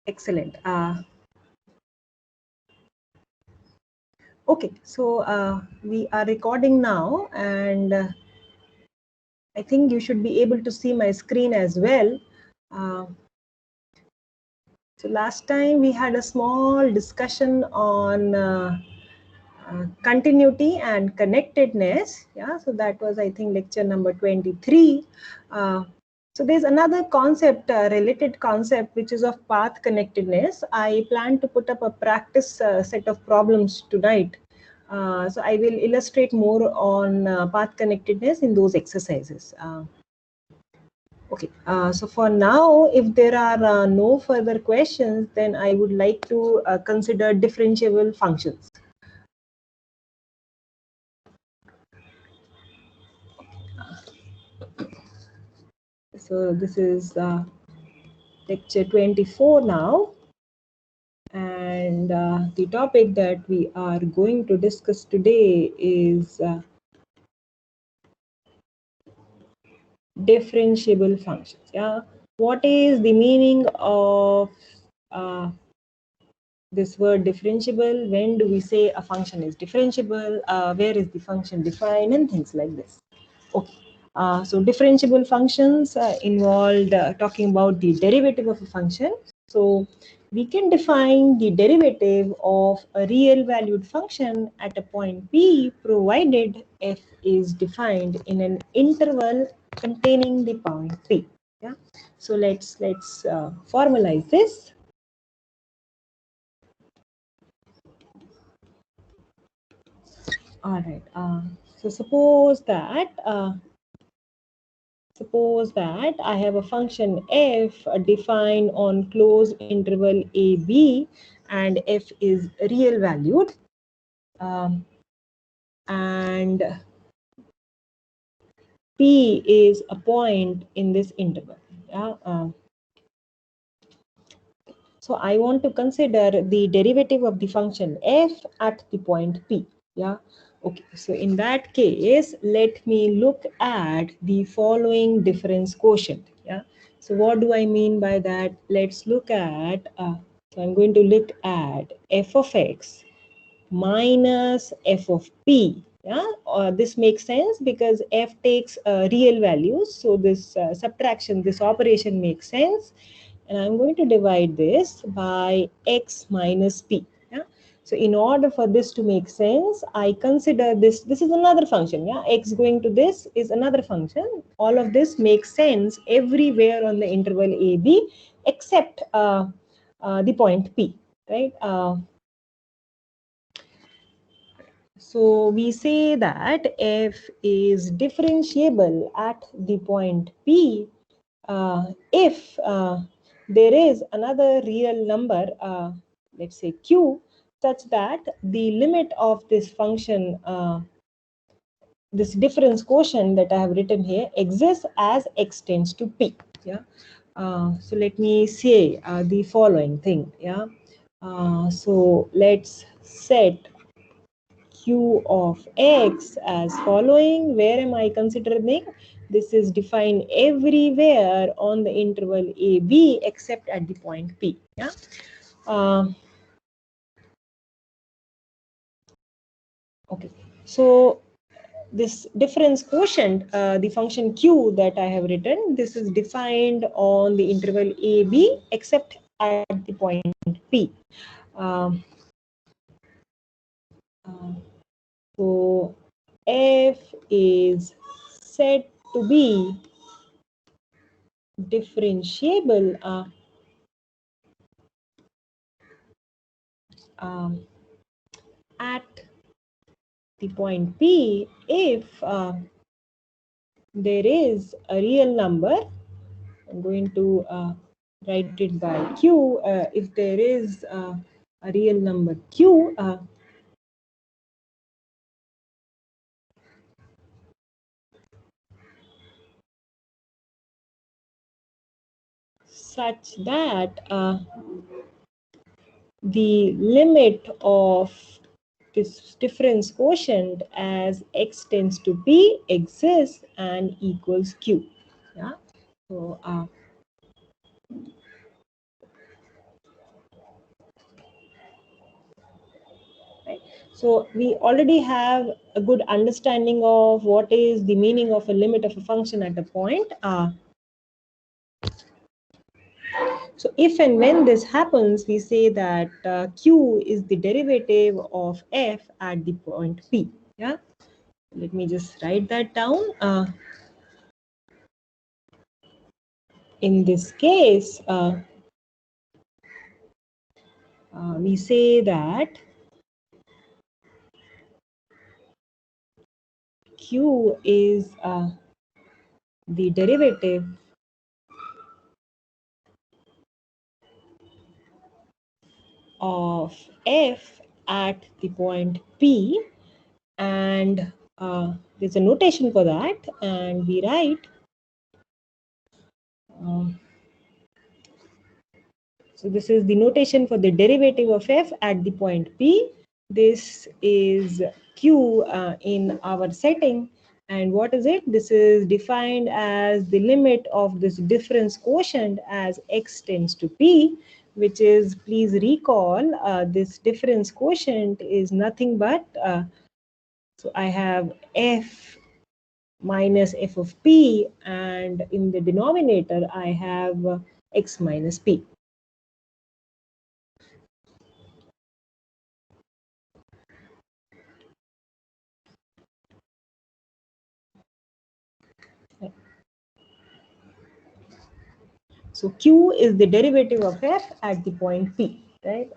Excellent. Okay, so we are recording now, and I think you should be able to see my screen as well. So last time we had a small discussion on continuity and connectedness. Yeah, so that was, I think, lecture number 23. So there's another concept, related concept, which is of path connectedness. I plan to put up a practice set of problems tonight. So I will illustrate more on path connectedness in those exercises. Okay, so for now, if there are no further questions, then I would like to consider differentiable functions. So this is lecture 24 now, and the topic that we are going to discuss today is differentiable functions. Yeah, what is the meaning of this word differentiable? When do we say a function is differentiable? Where is the function defined, and things like this? Okay. So differentiable functions involved talking about the derivative of a function. So we can define the derivative of a real valued function at a point P, provided f is defined in an interval containing the point P. Yeah. So let's formalize this. All right. So suppose that I have a function f defined on closed interval a b, and f is real valued, and p is a point in this interval. Yeah. So I want to consider the derivative of the function f at the point p. Yeah. Okay. So in that case, let me look at the following difference quotient. Yeah. So what do I mean by that? Let's look at, so I'm going to look at f of x minus f of p. Yeah, this makes sense because f takes real values. So this subtraction, this operation makes sense. And I'm going to divide this by x minus p. Yeah. So in order for this to make sense, I consider this is another function. Yeah, x going to this is another function. All of this makes sense everywhere on the interval a b except the point p, right? So we say that f is differentiable at the point P if there is another real number, let's say q, such that the limit of this function, this difference quotient that I have written here, exists as x tends to p. Yeah. So let me say the following thing. Yeah. So let's set q of x as following. Where am I considering? This is defined everywhere on the interval a b except at the point p. Yeah. Okay. So this difference quotient, the function q that I have written, this is defined on the interval a b except at the point p. So f is said to be differentiable at the point P if there is a real number. I'm going to write it by Q. If there is a real number Q, such that the limit of this difference quotient as x tends to p exists and equals q. Yeah. So So we already have a good understanding of what is the meaning of a limit of a function at a point. So if and when this happens, we say that q is the derivative of f at the point p. Yeah, let me just write that down. In this case, we say that q is the derivative of f at the point P, and there's a notation for that, and we write so this is the notation for the derivative of f at the point P. This is q in our setting. And what is it? This is defined as the limit of this difference quotient as x tends to p, which is, please recall, this difference quotient is nothing but, so I have f minus f of p, and in the denominator I have x minus p. So q is the derivative of f at the point P, right?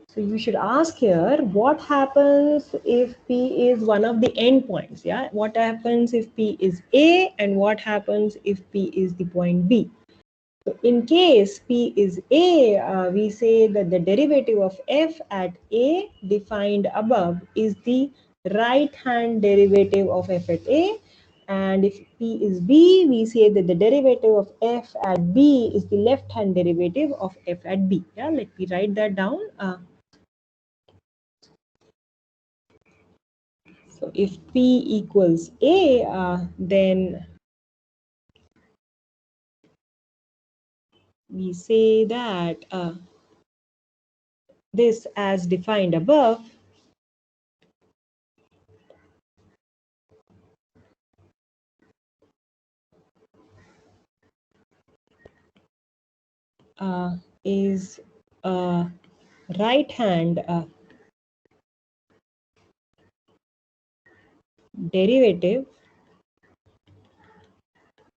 So you should ask here, what happens if P is one of the endpoints? Yeah, what happens if P is A, and what happens if P is the point B? So in case P is A, we say that the derivative of f at A defined above is the right hand derivative of f at A. And if P is B, we say that the derivative of f at B is the left hand derivative of f at B. Yeah, let me write that down. So if P equals A, then we say that this as defined above is a right hand derivative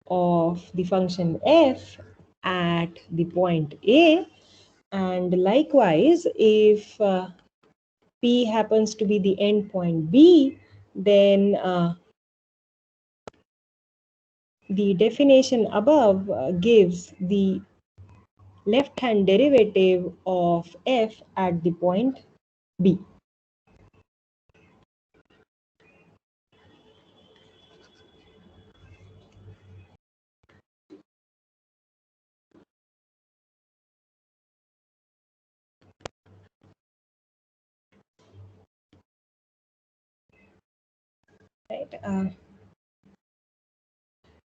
of the function f at the point A. And likewise, if P happens to be the endpoint B, then the definition above gives the left hand derivative of f at the point B. Right?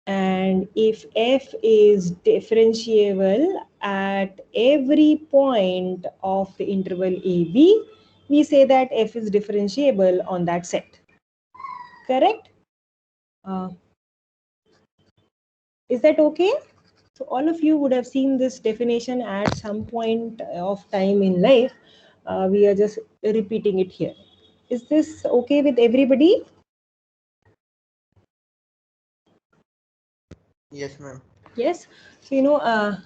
And if f is differentiable at every point of the interval AB, we say that f is differentiable on that set. Correct? Is that okay? So all of you would have seen this definition at some point of time in life. We are just repeating it here. Is this okay with everybody? Yes, ma'am. Yes. So,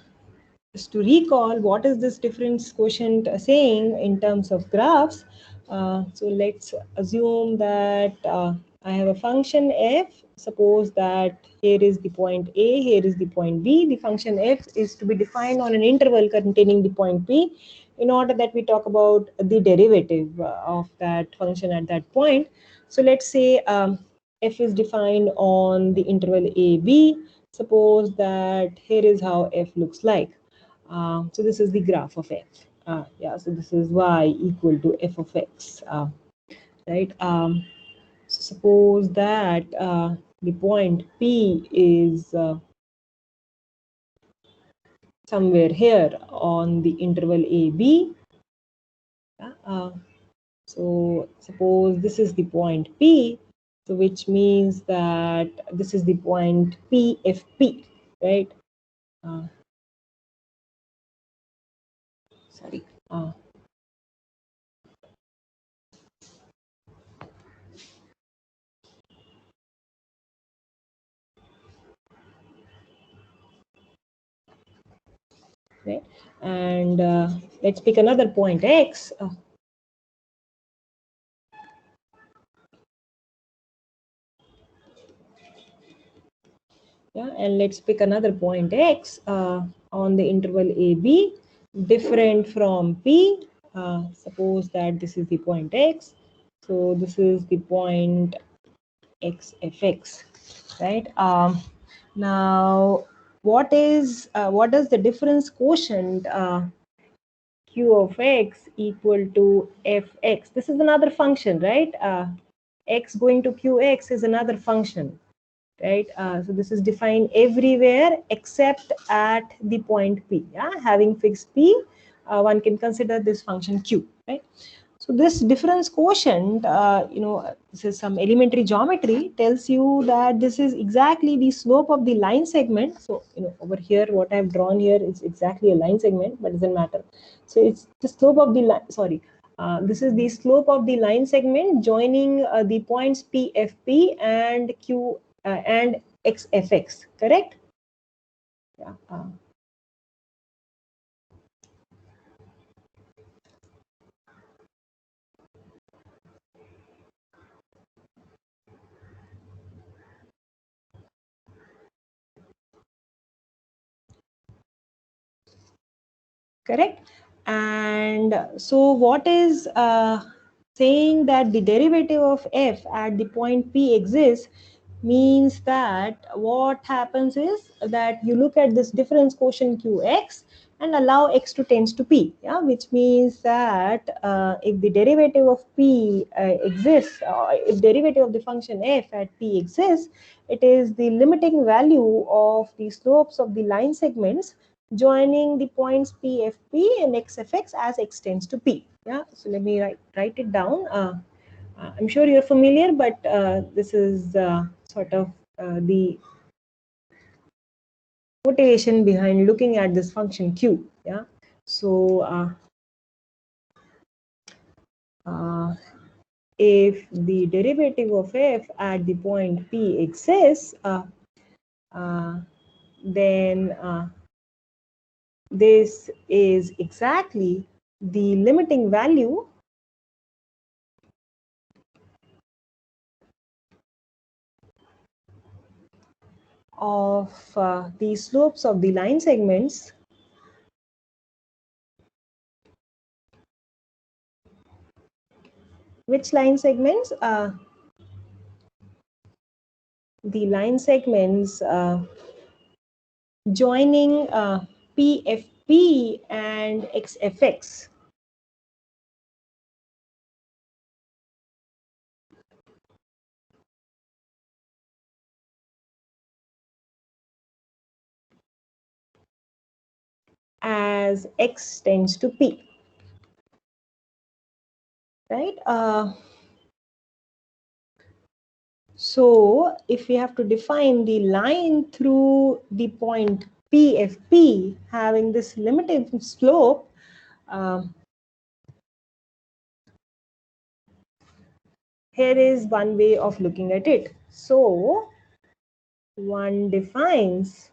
just to recall, what is this difference quotient saying in terms of graphs? So let's assume that I have a function f. Suppose that here is the point A, here is the point B. The function f is to be defined on an interval containing the point P in order that we talk about the derivative of that function at that point. So let's say f is defined on the interval AB. Suppose that here is how f looks like. So this is the graph of f. Yeah, so this is y equal to f of x, right? So suppose that the point P is somewhere here on the interval AB. So suppose this is the point P, so which means that this is the point PFP, right? Sorry. Right? And let's pick another point X. Yeah, and let's pick another point X on the interval AB, different from P. Suppose that this is the point X. So this is the point XFX, right? Now, what does the difference quotient Q of X equal to Fx? This is another function, right? X going to Qx is another function, right? So this is defined everywhere except at the point P. Yeah, having fixed P, one can consider this function Q, right? So this difference quotient, this is some elementary geometry, tells you that this is exactly the slope of the line segment. So, over here, what I've drawn here is exactly a line segment, but it doesn't matter. So it's the slope of the line, sorry, this is the slope of the line segment joining the points PFP and Q and XFX, correct? Yeah. Correct. And so what is saying that the derivative of f at the point P exists means that what happens is that you look at this difference quotient Qx and allow x to tends to P, yeah, which means that if the derivative of P exists, if derivative of the function f at P exists, it is the limiting value of the slopes of the line segments joining the points PFP and XFX as x tends to P. Yeah, so let me write it down. I'm sure you're familiar, but this is sort of the motivation behind looking at this function Q. Yeah, so if the derivative of f at the point P exists, then this is exactly the limiting value of the slopes of the line segments which line segments the line segments joining PFP and XFX. As x tends to P, right? So if we have to define the line through the point PFP having this limited slope, here is one way of looking at it. So one defines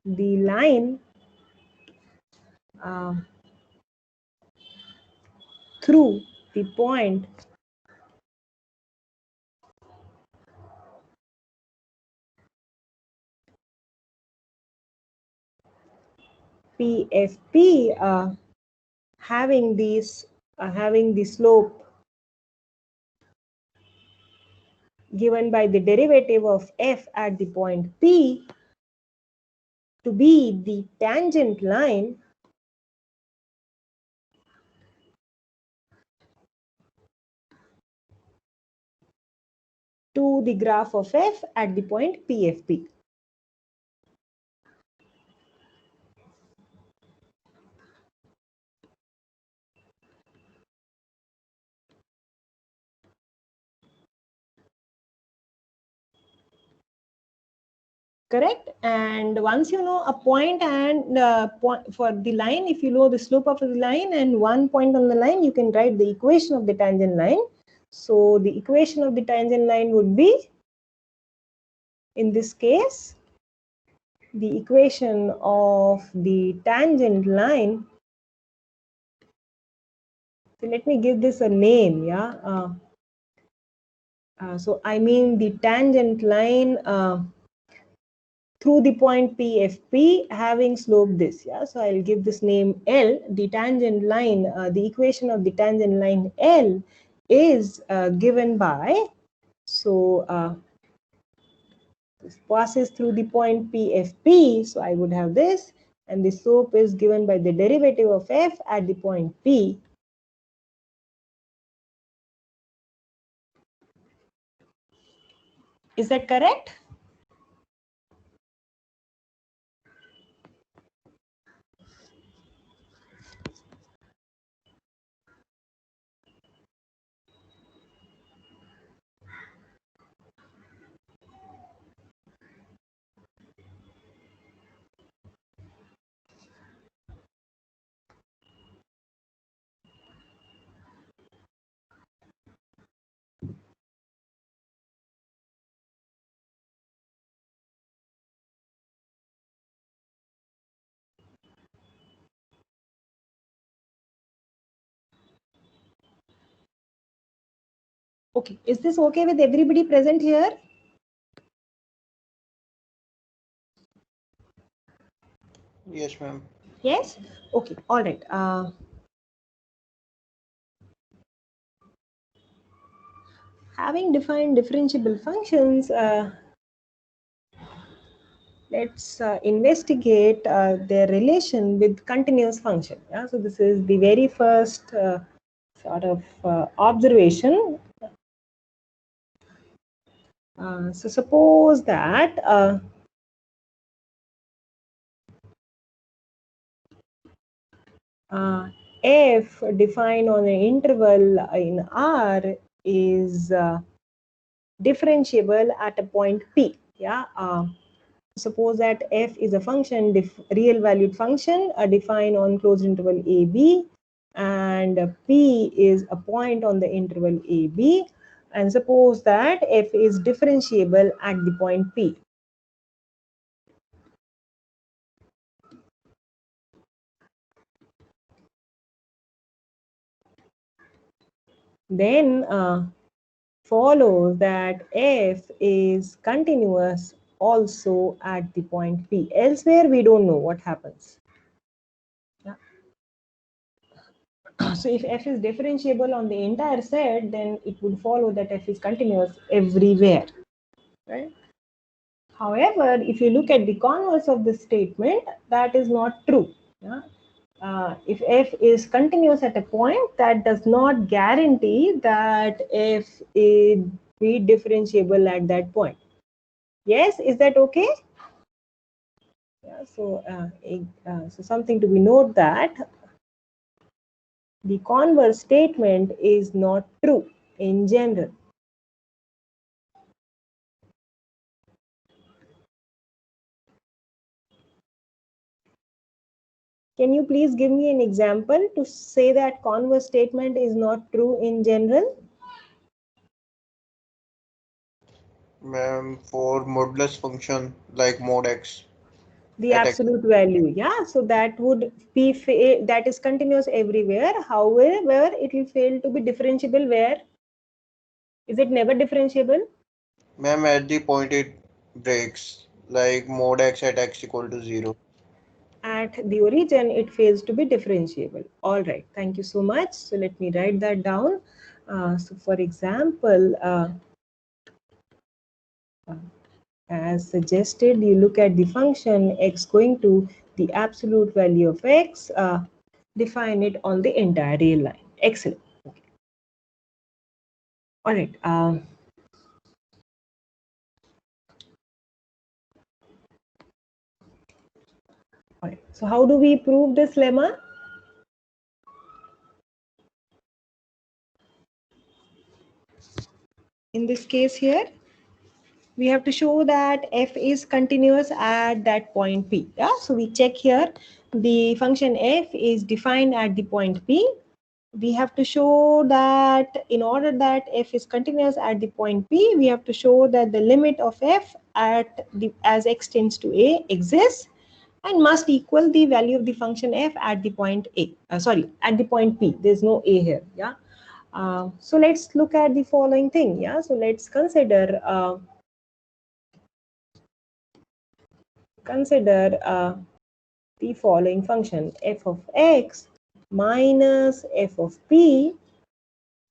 the line through the point PFP having the slope given by the derivative of f at the point P to be the tangent line to the graph of f at the point PFP. Correct. And once you know a point and point for the line, if you know the slope of the line and one point on the line, you can write the equation of the tangent line. So the equation of the tangent line would be, in this case, the equation of the tangent line. So let me give this a name. Yeah. So I mean the tangent line through the point PFP having slope this. Yeah, so I'll give this name L. The tangent line, the equation of the tangent line L is given by, so this passes through the point PFP, so I would have this, and the slope is given by the derivative of f at the point P. Is that correct? Okay, is this okay with everybody present here? Yes, ma'am. Yes? Okay, all right. Having defined differentiable functions, let's investigate their relation with continuous function. Yeah, so this is the very first sort of observation. So suppose that f defined on an interval in R is differentiable at a point P. Yeah. Suppose that f is a function, real valued function defined on closed interval AB, and P is a point on the interval AB, and suppose that f is differentiable at the point P. Then follows that f is continuous also at the point P. Elsewhere, we don't know what happens. Yeah. So if f is differentiable on the entire set, then it would follow that f is continuous everywhere, right? However, if you look at the converse of this statement, that is not true. Yeah? If f is continuous at a point, that does not guarantee that f is be differentiable at that point. Yes, is that okay? Yeah, so something to be noted that the converse statement is not true in general. Can you please give me an example to say that converse statement is not true in general? Ma'am, for modulus function like mod x The at x. absolute value, yeah. So that would be that is continuous everywhere. However, it will fail to be differentiable where? Is it never differentiable? Ma'am, at the point it breaks, like mod x at x equal to 0. At the origin, it fails to be differentiable. All right, thank you so much. So let me write that down. So for example, as suggested, you look at the function x going to the absolute value of x, define it on the entire real line. Excellent. Okay. All right. All right. So how do we prove this lemma? In this case here, we have to show that f is continuous at that point P. Yeah, so we check here the function f is defined at the point P. We have to show that in order that f is continuous at the point P, we have to show that the limit of f at the as x tends to A exists and must equal the value of the function f at the point A. At the point P. There's no A here. Yeah. So let's look at the following thing. Yeah. So let's consider the following function f of x minus f of p,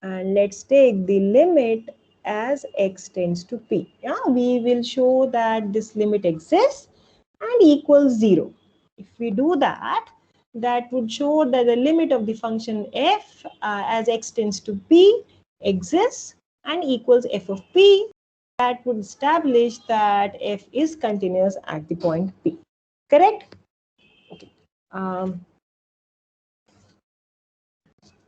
and let's take the limit as x tends to p. Yeah, we will show that this limit exists and equals 0. If we do that, that would show that the limit of the function f as x tends to p exists and equals f of p. That would establish that f is continuous at the point P. Correct? Okay.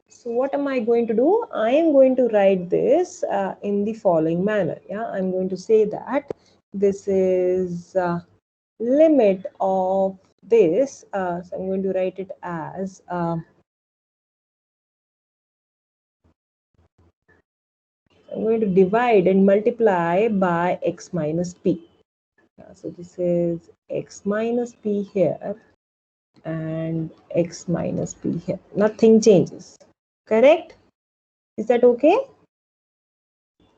So what am I going to do? I am going to write this in the following manner. Yeah, I'm going to say that this is limit of this. So I'm going to write it as I'm going to divide and multiply by x minus p. So this is x minus p here and x minus p here. Nothing changes. Correct? Is that okay?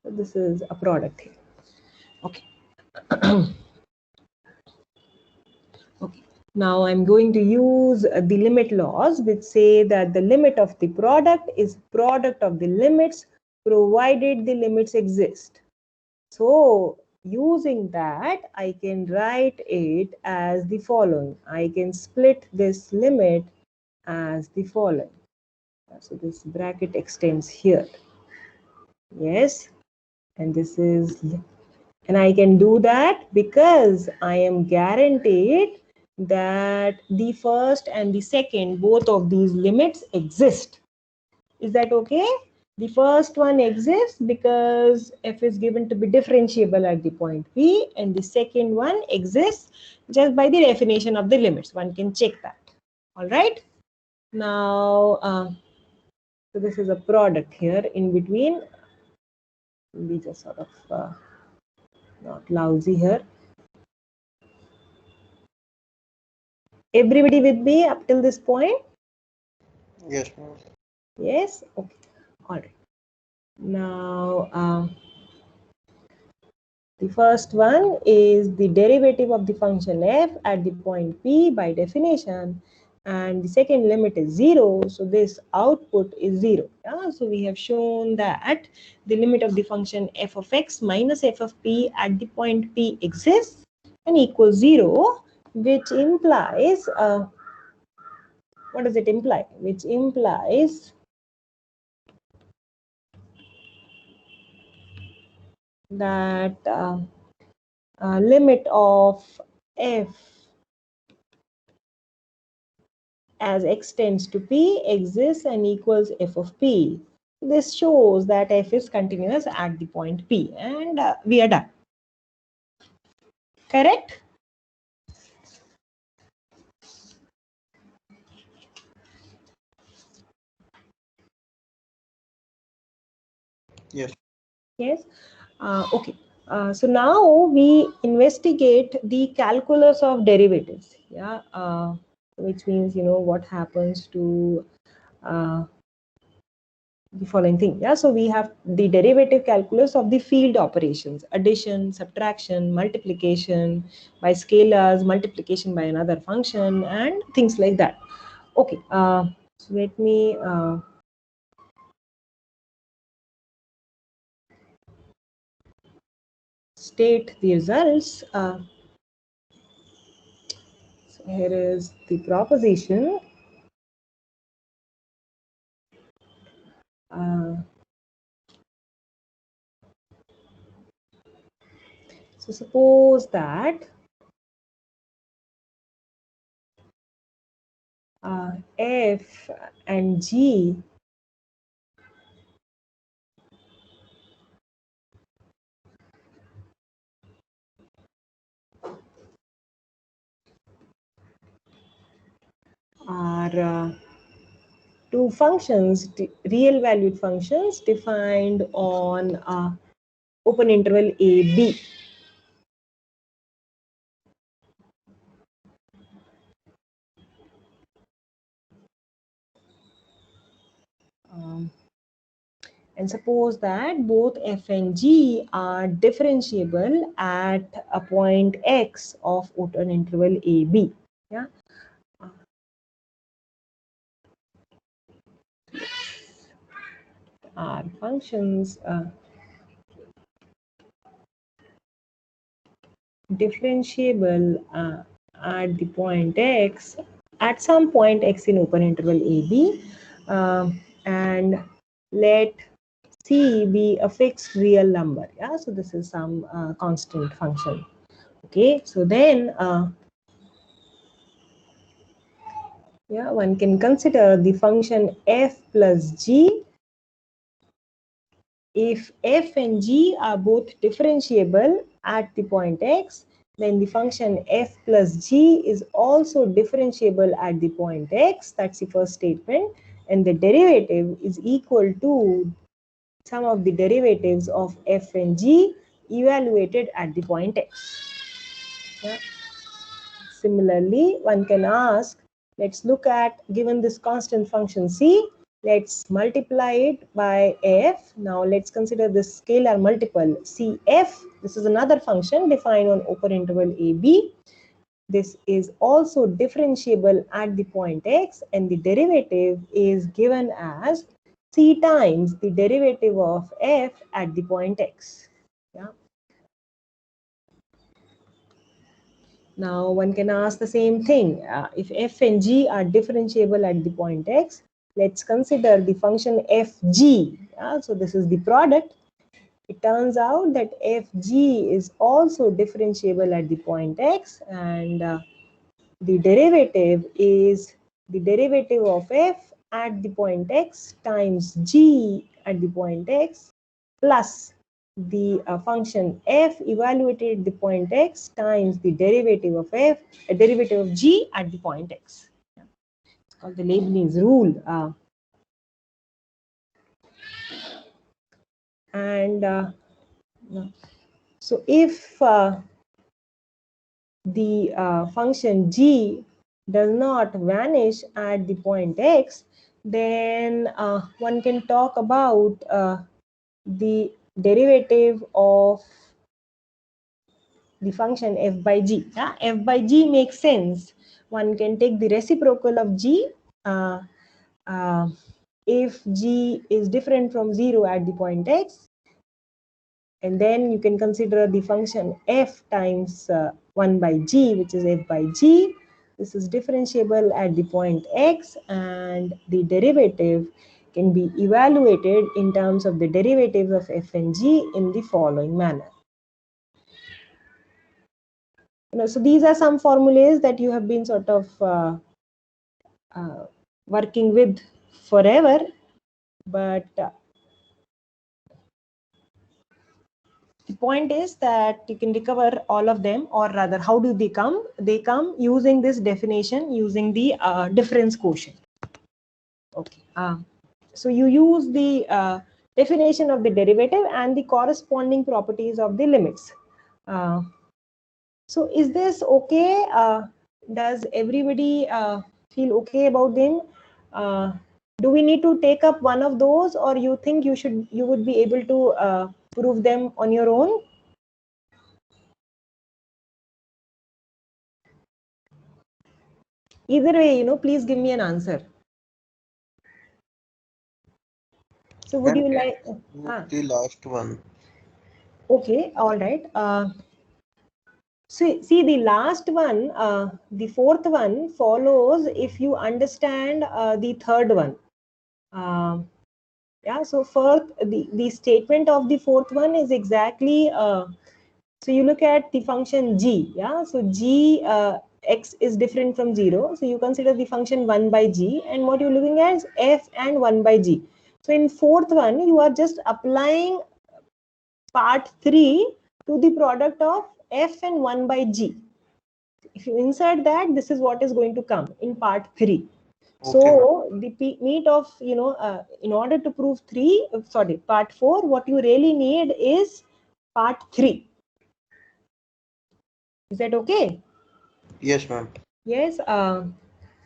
So this is a product here. Okay. Okay. Now I'm going to use the limit laws, which say that the limit of the product is product of the limits provided the limits exist. So using that, I can write it as the following. I can split this limit as the following. So this bracket extends here. Yes. And this is, and I can do that because I am guaranteed that the first and the second, both of these limits exist. Is that okay? The first one exists because f is given to be differentiable at the point P, and the second one exists just by the definition of the limits. One can check that. All right. Now, so this is a product here in between. We just sort of not lousy here. Everybody with me up till this point? Yes, ma'am. Yes? Okay. All right. Now, the first one is the derivative of the function f at the point P by definition, and the second limit is 0. So this output is 0. Yeah? So we have shown that the limit of the function f of x minus f of p at the point P exists and equals 0, which implies, what does it imply? Which implies that limit of f as x tends to p exists and equals f of p. This shows that f is continuous at the point P, and we are done. Correct? Yes. Yes. Okay. So now we investigate the calculus of derivatives. Yeah. Which means, what happens to the following thing. Yeah, so we have the derivative calculus of the field operations: addition, subtraction, multiplication by scalars, multiplication by another function, and things like that. Okay, so let me state the results. So here is the proposition. So suppose that f and g are two functions, real valued functions defined on open interval a b. And suppose that both f and g are differentiable at a point x of open interval a b. Yeah. Are functions differentiable at the point x, at some point x in open interval ab, and let c be a fixed real number. Yeah, so this is some constant function. Okay, so then yeah, one can consider the function f plus g. If f and g are both differentiable at the point x, then the function f plus g is also differentiable at the point x. That's the first statement. And the derivative is equal to sum of the derivatives of f and g evaluated at the point x. Yeah. Similarly, one can ask, let's look at, given this constant function c, let's multiply it by f. Now let's consider this scalar multiple cf. This is another function defined on open interval ab. This is also differentiable at the point x, and the derivative is given as c times the derivative of f at the point x. Yeah. Now one can ask the same thing. If f and g are differentiable at the point x, let's consider the function fg. So this is the product. It turns out that fg is also differentiable at the point x, and the derivative is the derivative of f at the point x times g at the point x plus the function f evaluated at the point x times the derivative of f, derivative of g at the point x. It's called the Leibniz rule. And so if the function g does not vanish at the point x, then one can talk about the derivative of the function f by g. Yeah? F by g makes sense. One can take the reciprocal of g uh, uh, if g is different from 0 at the point x, and then you can consider the function f times 1 by g, which is f by g. This is differentiable at the point x, and the derivative can be evaluated in terms of the derivatives of f and g in the following manner. So these are some formulas that you have been sort of working with forever, but the point is that you can recover all of them, or rather, how do they come? They come using this definition, using the difference quotient. Okay. So you use the definition of the derivative and the corresponding properties of the limits. So is this okay? Does everybody feel okay about them? Do we need to take up one of those, or you think you would be able to prove them on your own? Either way, please give me an answer. So would you like? The last one. Okay, all right. See, the last one, the fourth one follows if you understand the third one. Yeah, so first, the statement of the fourth one is exactly, so you look at the function g, yeah, so g, x is different from 0, so you consider the function 1 by g, and what you're looking at is f and 1 by g. So in fourth one, you are just applying part 3 to the product of f and 1 by g. If you insert that, this is what is going to come in part 3. Okay, ma'am. So the meat of, in order to prove part 4, what you really need is part 3. Is that okay? Yes, ma'am. Yes.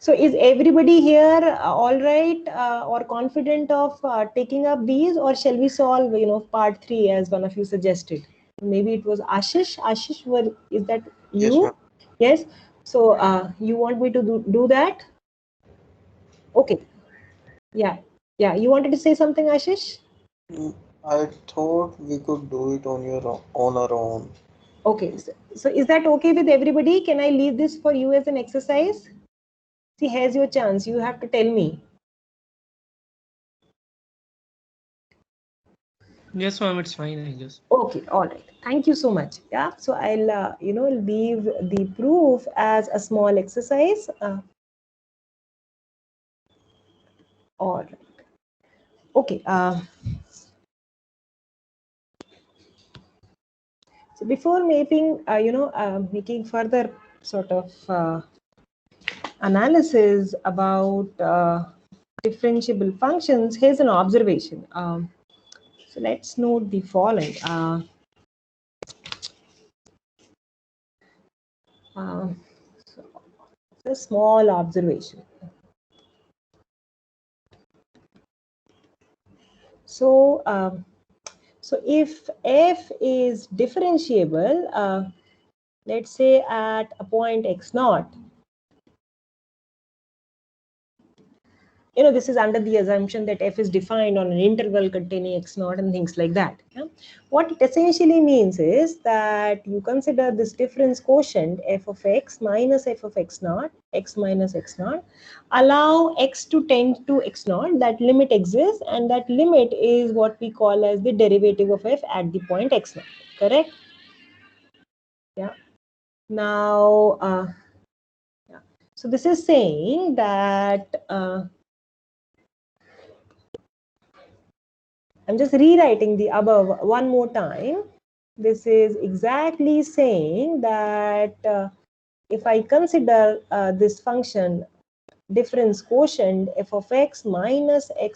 So is everybody here all right or confident of taking up these, or shall we solve, part 3 as one of you suggested? Maybe it was Ashish. Ashish, is that Yes, ma'am. you? Yes. So you want me to do that? Okay. Yeah. Yeah. You wanted to say something, Ashish? Mm, I thought we could do it on our own. Okay. So is that okay with everybody? Can I leave this for you as an exercise? See, here's your chance. You have to tell me. Yes, ma'am, it's fine, I guess. Okay, all right. Thank you so much. Yeah, so I'll leave the proof as a small exercise. All right. Okay. So before making further sort of analysis about differentiable functions, here's an observation. So let's note the following. Uh, so a small observation. So, so if f is differentiable, let's say at a point x naught, this is under the assumption that f is defined on an interval containing x naught and things like that. Yeah? What it essentially means is that you consider this difference quotient f of x minus f of x naught, x minus x naught, allow x to tend to x naught, that limit exists, and that limit is what we call as the derivative of f at the point x naught. Correct? Yeah. Now, yeah. So this is saying that I'm just rewriting the above one more time. This is exactly saying that if I consider this function difference quotient f of x minus x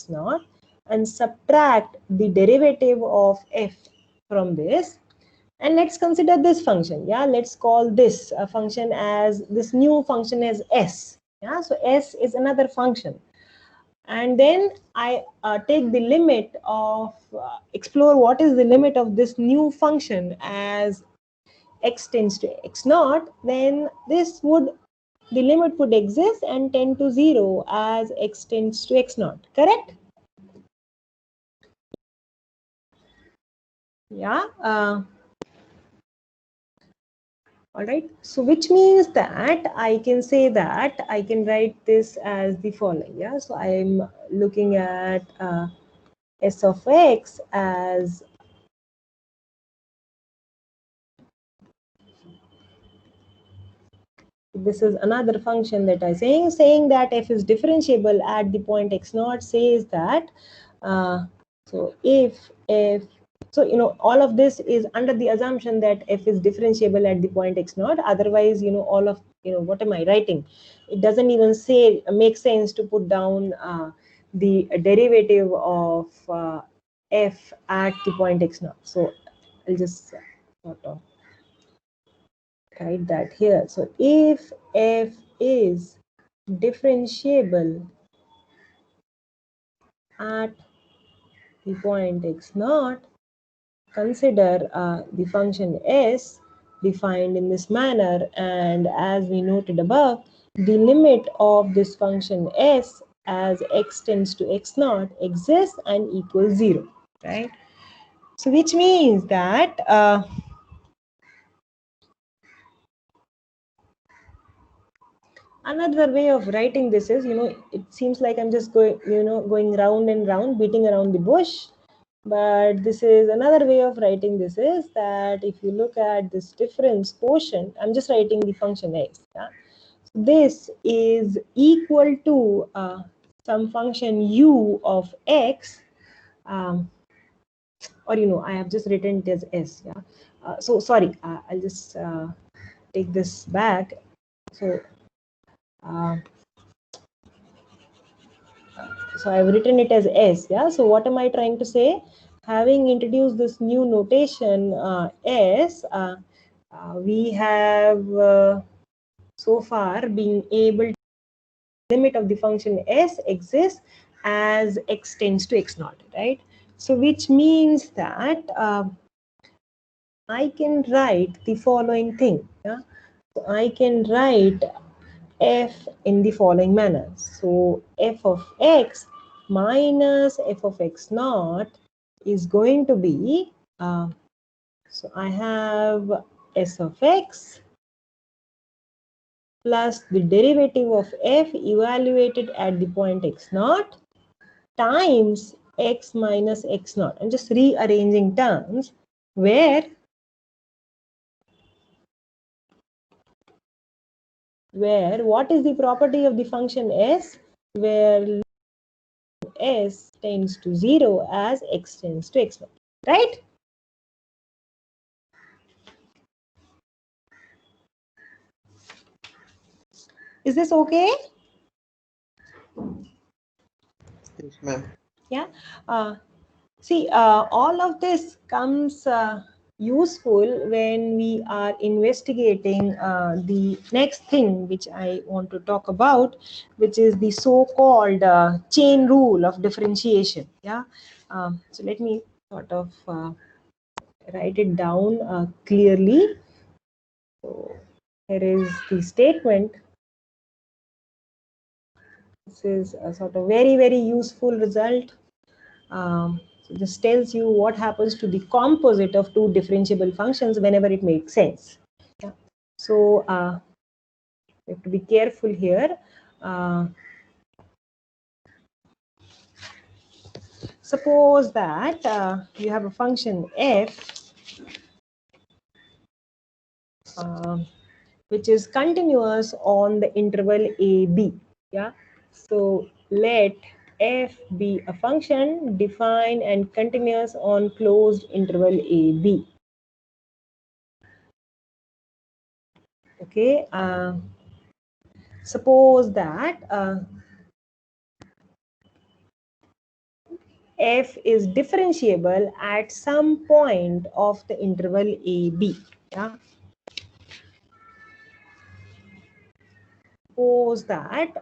naught and subtract the derivative of f from this, and let's consider this function. Yeah, let's call this a function as this new function as s. Yeah, so s is another function. And then I take the limit of, explore what is the limit of this new function as x tends to x naught, then the limit would exist and tend to 0 as x tends to x naught. Correct? Yeah. All right. So which means that I can say that I can write this as the following. Yeah. So I'm looking at s of x as this is another function that I saying that f is differentiable at the point x naught says that so if so all of this is under the assumption that f is differentiable at the point x naught. Otherwise, all of what am I writing? It doesn't even make sense to put down the derivative of f at the point x naught. So I'll just sort of write that here. So if f is differentiable at the point x naught, consider the function s defined in this manner, and as we noted above, the limit of this function s as x tends to x naught exists and equals 0, right? So which means that another way of writing this is, it seems like I'm just going round and round, beating around the bush. But this is another way of writing this is that if you look at this difference quotient, I'm just writing the function x. Yeah? This is equal to some function u of x, or I have just written it as s. Yeah. So sorry, I'll just take this back. So So I've written it as S. Yeah. So what am I trying to say? Having introduced this new notation S, we have so far been able to limit of the function S exists as x tends to x naught, right? So which means that I can write the following thing. Yeah? So I can write f in the following manner. So f of x minus f of x naught is going to be, so I have s of x plus the derivative of f evaluated at the point x naught times x minus x naught. I'm just rearranging terms where what is the property of the function s, where s tends to 0 as x tends to x naught, right? Is this okay? Yes, ma'am. Yeah. See, all of this comes useful when we are investigating the next thing which I want to talk about, which is the so-called chain rule of differentiation. Yeah. So let me sort of write it down clearly. So here is the statement. This is a sort of very, very useful result. So this tells you what happens to the composite of two differentiable functions whenever it makes sense. Yeah. So you have to be careful here. Suppose that you have a function f which is continuous on the interval a b. Yeah. So let f be a function defined and continuous on closed interval a b. Okay. Suppose that f is differentiable at some point of the interval a b. Yeah. Suppose that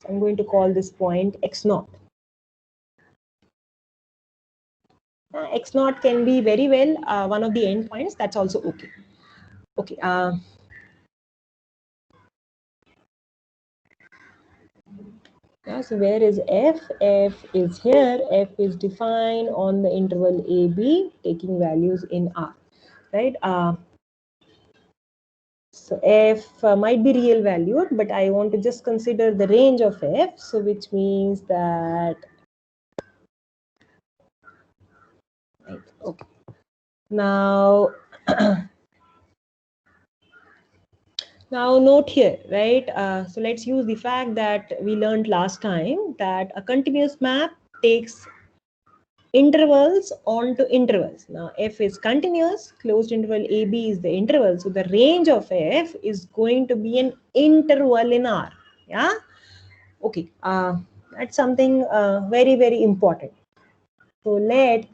I'm going to call this point x naught. X naught can be very well one of the endpoints. That's also okay. Okay. Yeah, so where is f? F is here. F is defined on the interval a b, taking values in R, right? So f might be real valued, but I want to just consider the range of f. So which means that, right, okay. Now, now note here, right? So let's use the fact that we learned last time that a continuous map takes intervals onto intervals. Now, f is continuous, closed interval AB is the interval. So the range of f is going to be an interval in R. Yeah. Okay. That's something very, very important. So let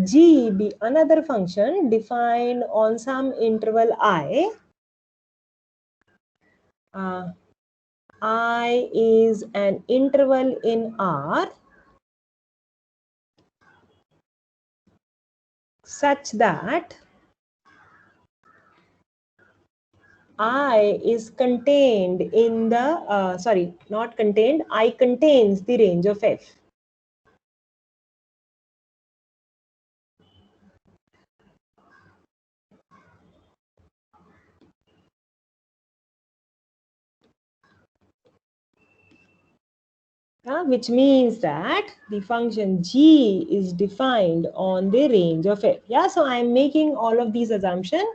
g be another function defined on some interval I. I is an interval in R such that I is contained in the, sorry, not contained, I contains the range of f. Which means that the function g is defined on the range of f. Yeah, so I'm making all of these assumptions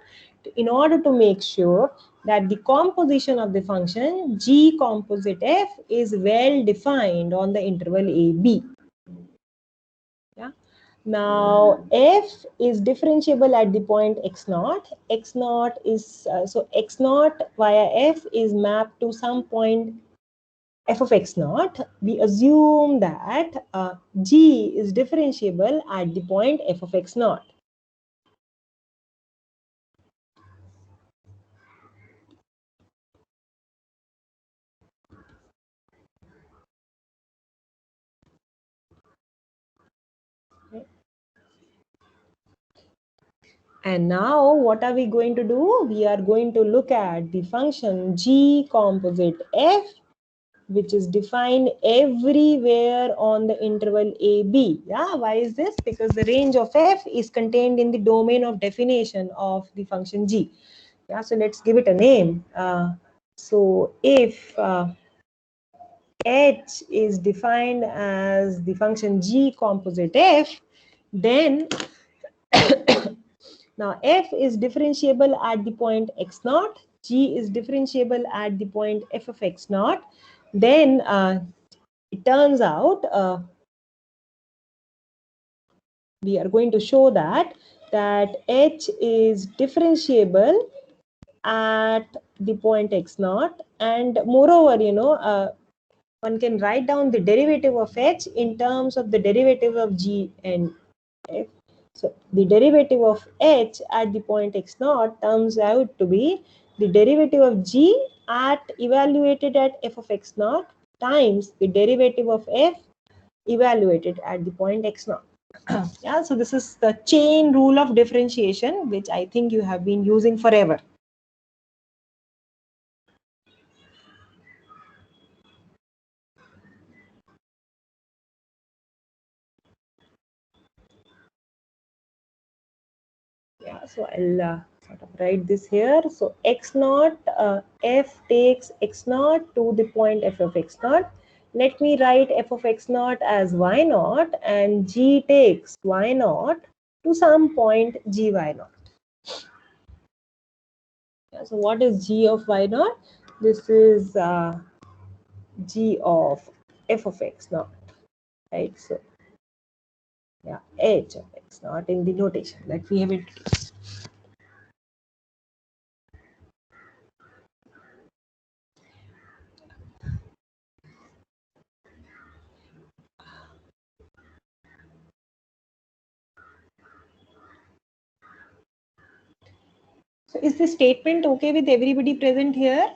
in order to make sure that the composition of the function g composite f is well defined on the interval a b. Yeah. Now f is differentiable at the point x naught. X naught is so x naught via f is mapped to some point f of x naught. We assume that g is differentiable at the point f of x naught. And now what are we going to do? We are going to look at the function g composite f, which is defined everywhere on the interval AB. Yeah, why is this? Because the range of f is contained in the domain of definition of the function g. Yeah, so let's give it a name. So if h is defined as the function g composite f, then now f is differentiable at the point x naught, g is differentiable at the point f of x naught, then it turns out we are going to show that h is differentiable at the point x naught, and moreover, one can write down the derivative of h in terms of the derivative of g and f. So the derivative of h at the point x naught turns out to be the derivative of g at evaluated at f of x naught times the derivative of f evaluated at the point x naught. Yeah, so this is the chain rule of differentiation, which I think you have been using forever. Yeah, so I'll sort of write this here. So x naught, f takes x naught to the point f of x naught. Let me write f of x naught as y naught, and g takes y naught to some point g y naught. Yeah, so what is g of y naught? This is g of f of x naught, right? So yeah, h of x naught in the notation that we have introduced. So is this statement okay with everybody present here?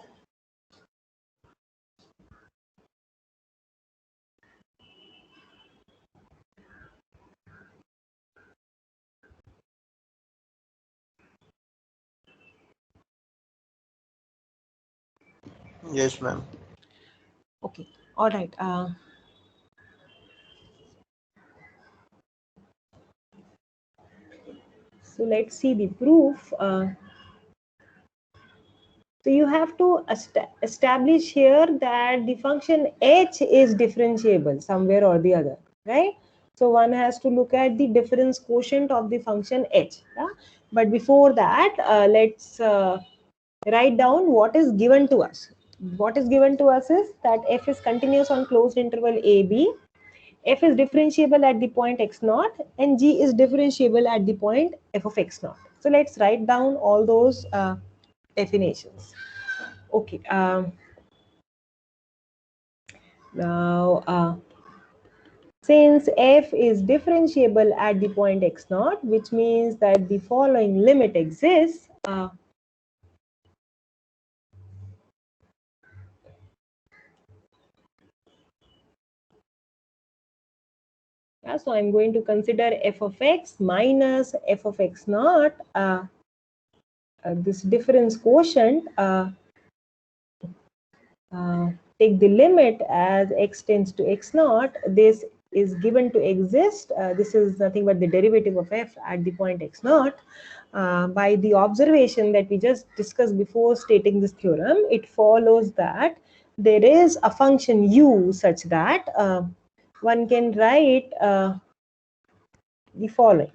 Yes, ma'am. Okay, all right. So let's see the proof. So you have to establish here that the function h is differentiable somewhere or the other, right? So one has to look at the difference quotient of the function h. Yeah? But before that, let's write down what is given to us. What is given to us is that f is continuous on closed interval AB, f is differentiable at the point x naught, and g is differentiable at the point f of x naught. So let's write down all those definitions. Okay. Now, since f is differentiable at the point x naught, which means that the following limit exists. Yeah, so I'm going to consider f of x minus f of x naught, this difference quotient. Take the limit as x tends to x naught. This is given to exist. This is nothing but the derivative of f at the point x naught. By the observation that we just discussed before stating this theorem, it follows that there is a function u such that one can write the following.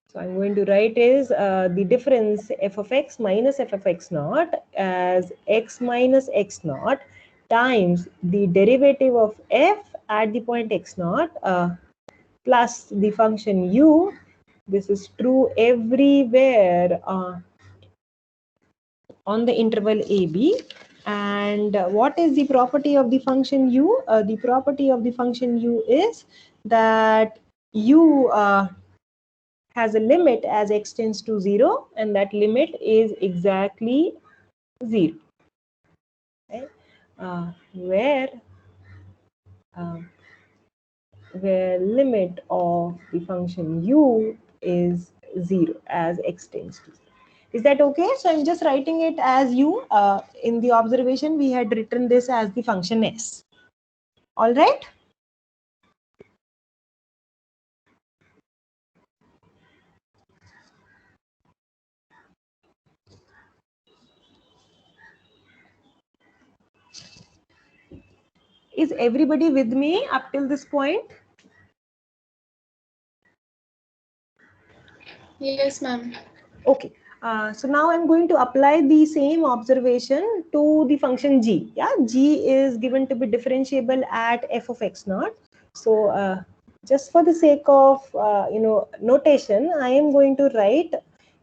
So I'm going to write is the difference f of x minus f of x naught as x minus x naught times the derivative of f at the point x naught plus the function u. This is true everywhere on the interval AB. And what is the property of the function u? The property of the function u is that u has a limit as x tends to 0, and that limit is exactly 0. Right? Where limit of the function u is 0 as x tends to 0. Is that okay? So I'm just writing it as u. In the observation, we had written this as the function s. All right? Is everybody with me up till this point? Yes, ma'am. Okay. So now I'm going to apply the same observation to the function g. Yeah, g is given to be differentiable at f of x naught. So just for the sake of notation, I am going to write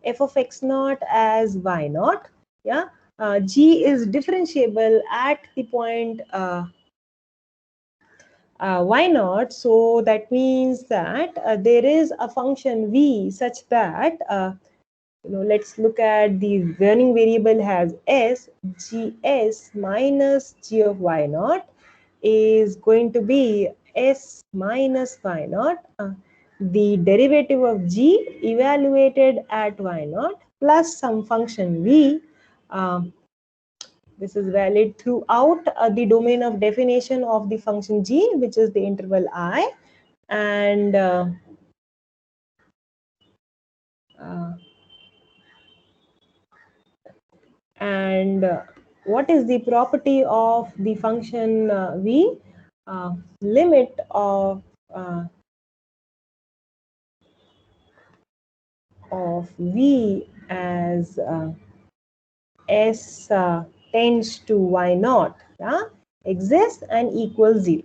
f of x naught as y naught. Yeah, g is differentiable at the point y naught. So that means that there is a function v such that let's look at the learning variable has s. Gs minus g of y naught is going to be s minus y naught. The derivative of g evaluated at y naught plus some function v. This is valid throughout the domain of definition of the function g, which is the interval I. And what is the property of the function v? Limit of v as s tends to y naught, yeah, exists and equals 0.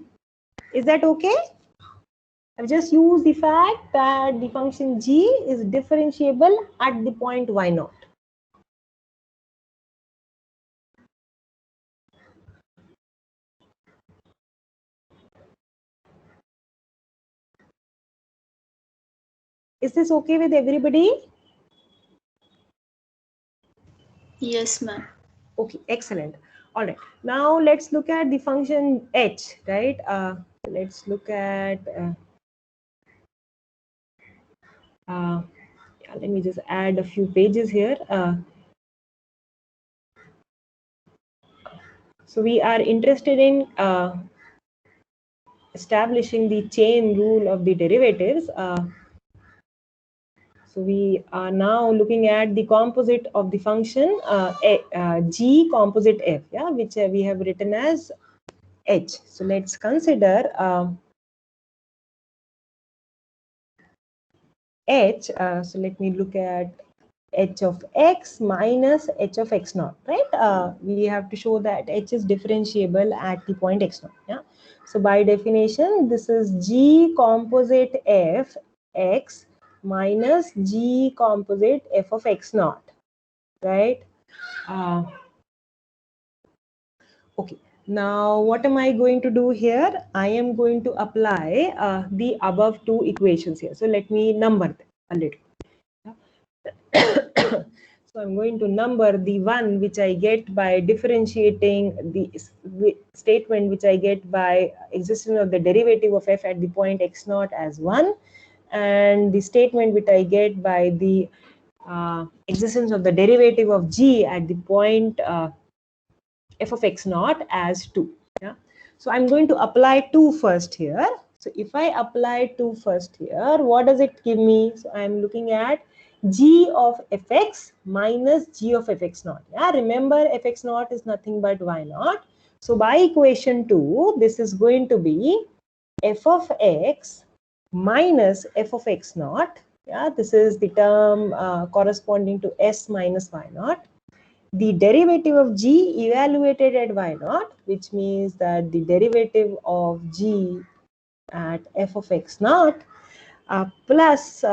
Is that okay? I've just used the fact that the function g is differentiable at the point y naught. Is this okay with everybody? Yes, ma'am. Okay, excellent. All right. Now let's look at the function h, right? Let's look at let me just add a few pages here. So we are interested in establishing the chain rule of the derivatives. So we are now looking at the composite of the function g composite f, yeah, which we have written as h. So let's consider h. So let me look at h of x minus h of x naught, right? We have to show that h is differentiable at the point x naught. Yeah. So by definition, this is g composite f x minus g composite f of x naught, right? Okay. Now, what am I going to do here? I am going to apply the above two equations here. So let me number them a little. So I'm going to number the one which I get by differentiating the statement which I get by existence of the derivative of f at the point x naught as 1, and the statement which I get by the existence of the derivative of g at the point f of x naught as 2. Yeah. So I'm going to apply 2 first here. So if I apply 2 first here, what does it give me? So I'm looking at g of fx minus g of fx naught. Yeah, remember fx naught is nothing but y naught. So by equation 2, this is going to be f of x minus f of x naught. Yeah, this is the term corresponding to s minus y naught. The derivative of g evaluated at y naught, which means that the derivative of g at f of x naught, plus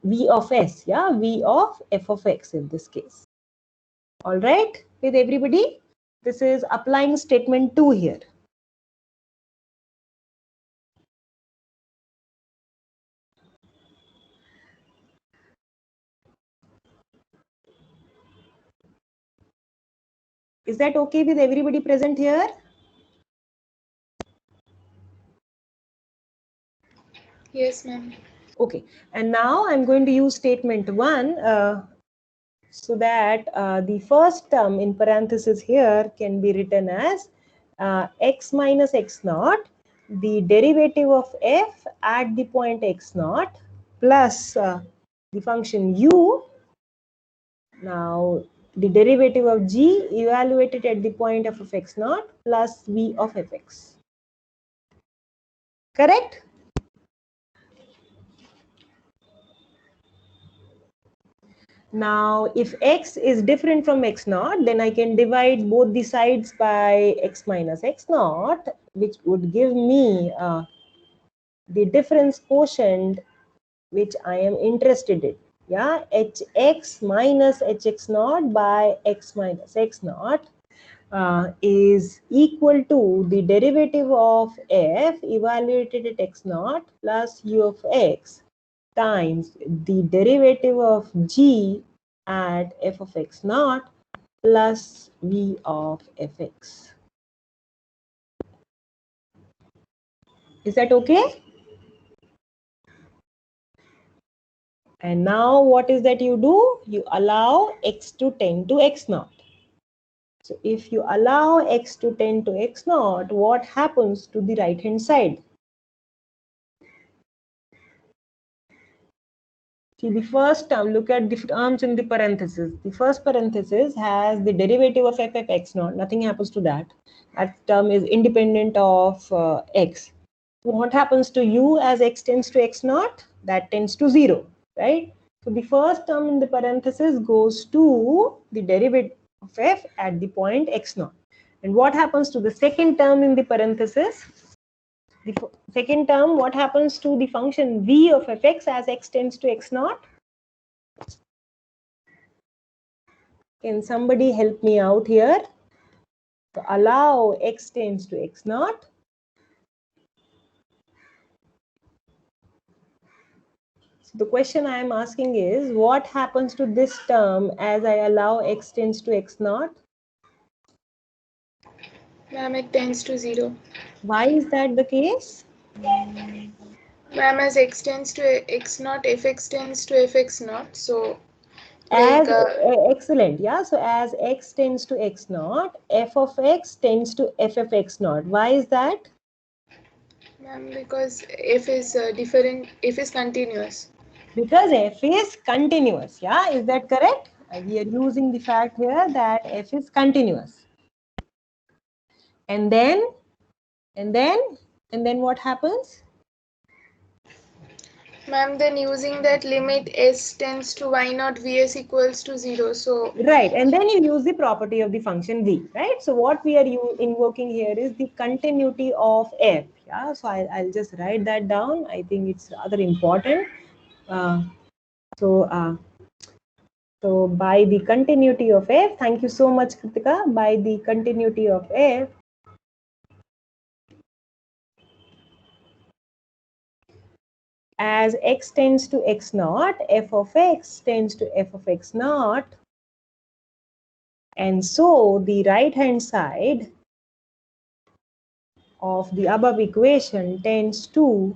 v of s, yeah, v of f of x in this case. All right, with everybody, this is applying statement 2 here. Is that okay with everybody present here? Yes, ma'am. Okay, and now I'm going to use statement 1 so that the first term in parenthesis here can be written as x minus x naught, the derivative of f at the point x naught plus the function u. Now the derivative of g evaluated at the point of x naught plus v of fx. Correct? Now, if x is different from x naught, then I can divide both the sides by x minus x naught, which would give me the difference quotient which I am interested in. Yeah, hx minus hx naught by x minus x naught is equal to the derivative of f evaluated at x naught plus u of x times the derivative of g at f of x naught plus v of fx. Is that okay? And now what is that you do? You allow x to tend to x naught. So if you allow x to tend to x naught, what happens to the right hand side? See the first term, look at the terms in the parenthesis. The first parenthesis has the derivative of f of x naught. Nothing happens to that. That term is independent of x. What happens to u as x tends to x naught? That tends to 0, right? So the first term in the parenthesis goes to the derivative of f at the point x naught. And what happens to the second term in the parenthesis? The second term, what happens to the function v of fx as x tends to x naught? Can somebody help me out here? So allow x tends to x naught. So the question I am asking is, what happens to this term as I allow x tends to x naught? Ma'am, it tends to 0. Why is that the case? Ma'am, as x tends to x naught, fx tends to fx naught. So, As like, excellent, yeah. So as x tends to x naught, f of x tends to f of x naught. Why is that? ma'am, because f is different, f is continuous. Because f is continuous, yeah. Is that correct? We are using the fact here that f is continuous. And then what happens? Ma'am, then using that limit s tends to y naught vs equals to 0. So, Right, and then you use the property of the function v, right? So what we are invoking here is the continuity of f. Yeah, so I'll just write that down. I think it's rather important. Uh, so by the continuity of f, thank you so much, Kritika. By the continuity of f, as x tends to x naught, f of x tends to f of x naught. And so the right hand side of the above equation tends to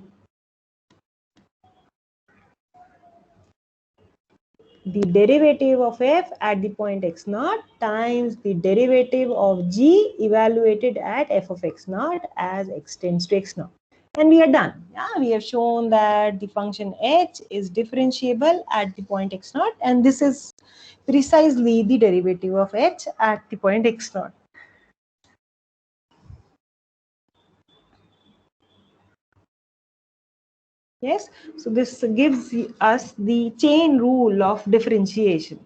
the derivative of f at the point x naught times the derivative of g evaluated at f of x naught as x tends to x naught. And we are done. Yeah, we have shown that the function h is differentiable at the point x naught, and this is precisely the derivative of h at the point x naught. Yes, so this gives us the chain rule of differentiation.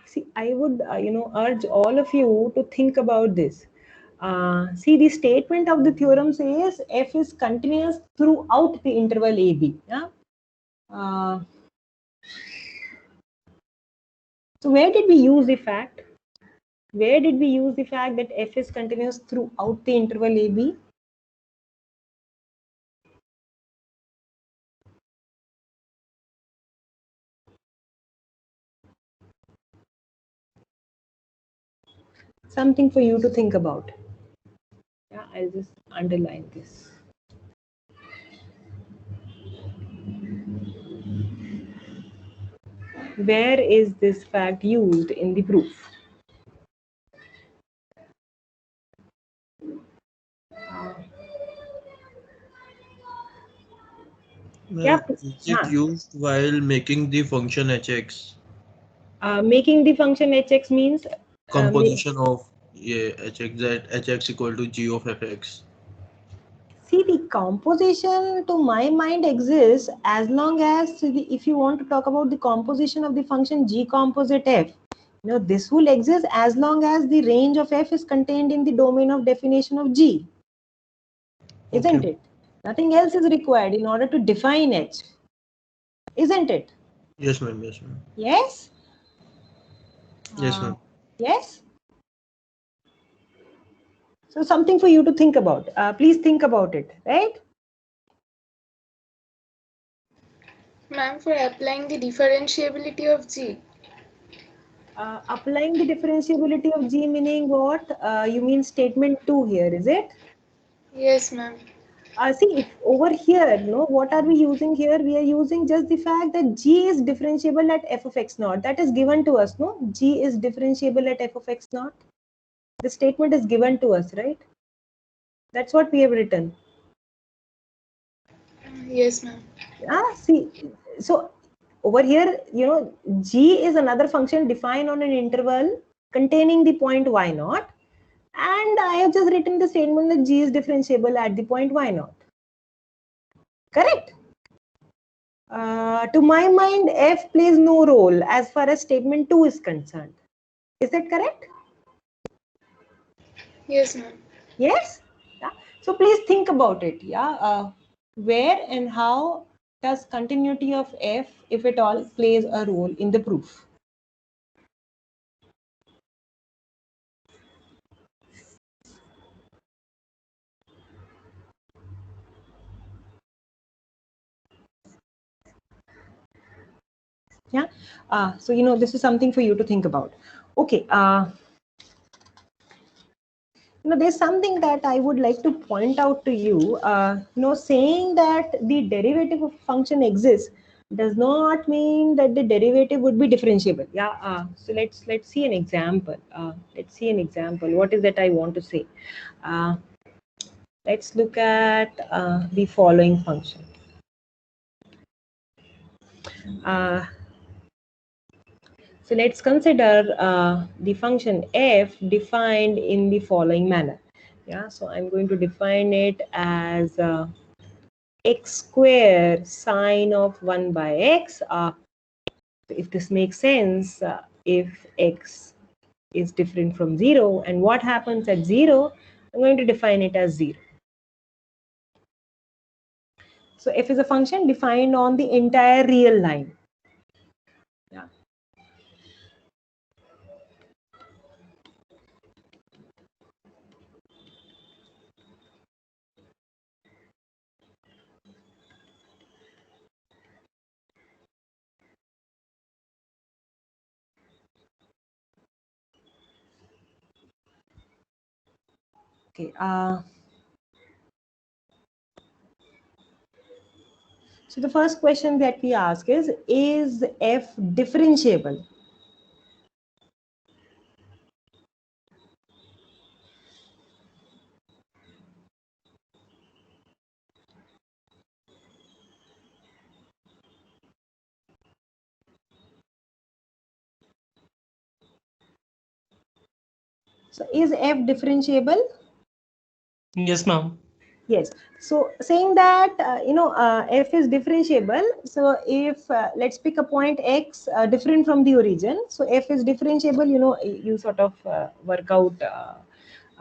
See, I would urge all of you to think about this. See, the statement of the theorem says f is continuous throughout the interval AB. Yeah. So where did we use the fact? Where did we use the fact that f is continuous throughout the interval AB? Something for you to think about. Yeah, I'll just underline this. Where is this fact used in the proof? Yeah. Is it used while making the function hx? Making the function hx means Composition of hx, that hx equal to g of fx. see, the composition to my mind exists as long as if you want to talk about the composition of the function g composite f, this will exist as long as the range of f is contained in the domain of definition of g, isn't it? Nothing else is required in order to define h, isn't it? Yes, ma'am. Yes, ma'am. Yes. Yes, ma'am. Yes. So something for you to think about. Please think about it, right? Ma'am, for applying the differentiability of G. Applying the differentiability of G meaning what? You mean statement 2 here, is it? Yes, ma'am. See, if over here, what are we using here? We are using just the fact that G is differentiable at f of x naught. That is given to us, no? G is differentiable at f of x naught. The statement is given to us, right? That's what we have written. Yes, ma'am. See, so over here, G is another function defined on an interval containing the point y naught. And I have just written the statement that G is differentiable at the point y naught. Correct? To my mind, f plays no role as far as statement 2 is concerned. Is that correct? Yes, ma'am. Yes? Yeah. So please think about it. Yeah. Where and how does continuity of f, if at all, plays a role in the proof? Yeah. So this is something for you to think about. Okay. There's something that I would like to point out to you. Saying that the derivative of function exists does not mean that the derivative would be differentiable. Yeah. So let's see an example. Let's see an example. What is that I want to say? Let's look at the following function. So let's consider the function f defined in the following manner. Yeah, so I'm going to define it as x square sine of 1 by x. If this makes sense, if x is different from 0, and what happens at 0, I'm going to define it as 0. So f is a function defined on the entire real line. Yeah. Okay. So the first question that we ask is f differentiable? So is f differentiable? Yes, ma'am. Yes. So saying that f is differentiable. So if let's pick a point x different from the origin. So f is differentiable. You sort of work out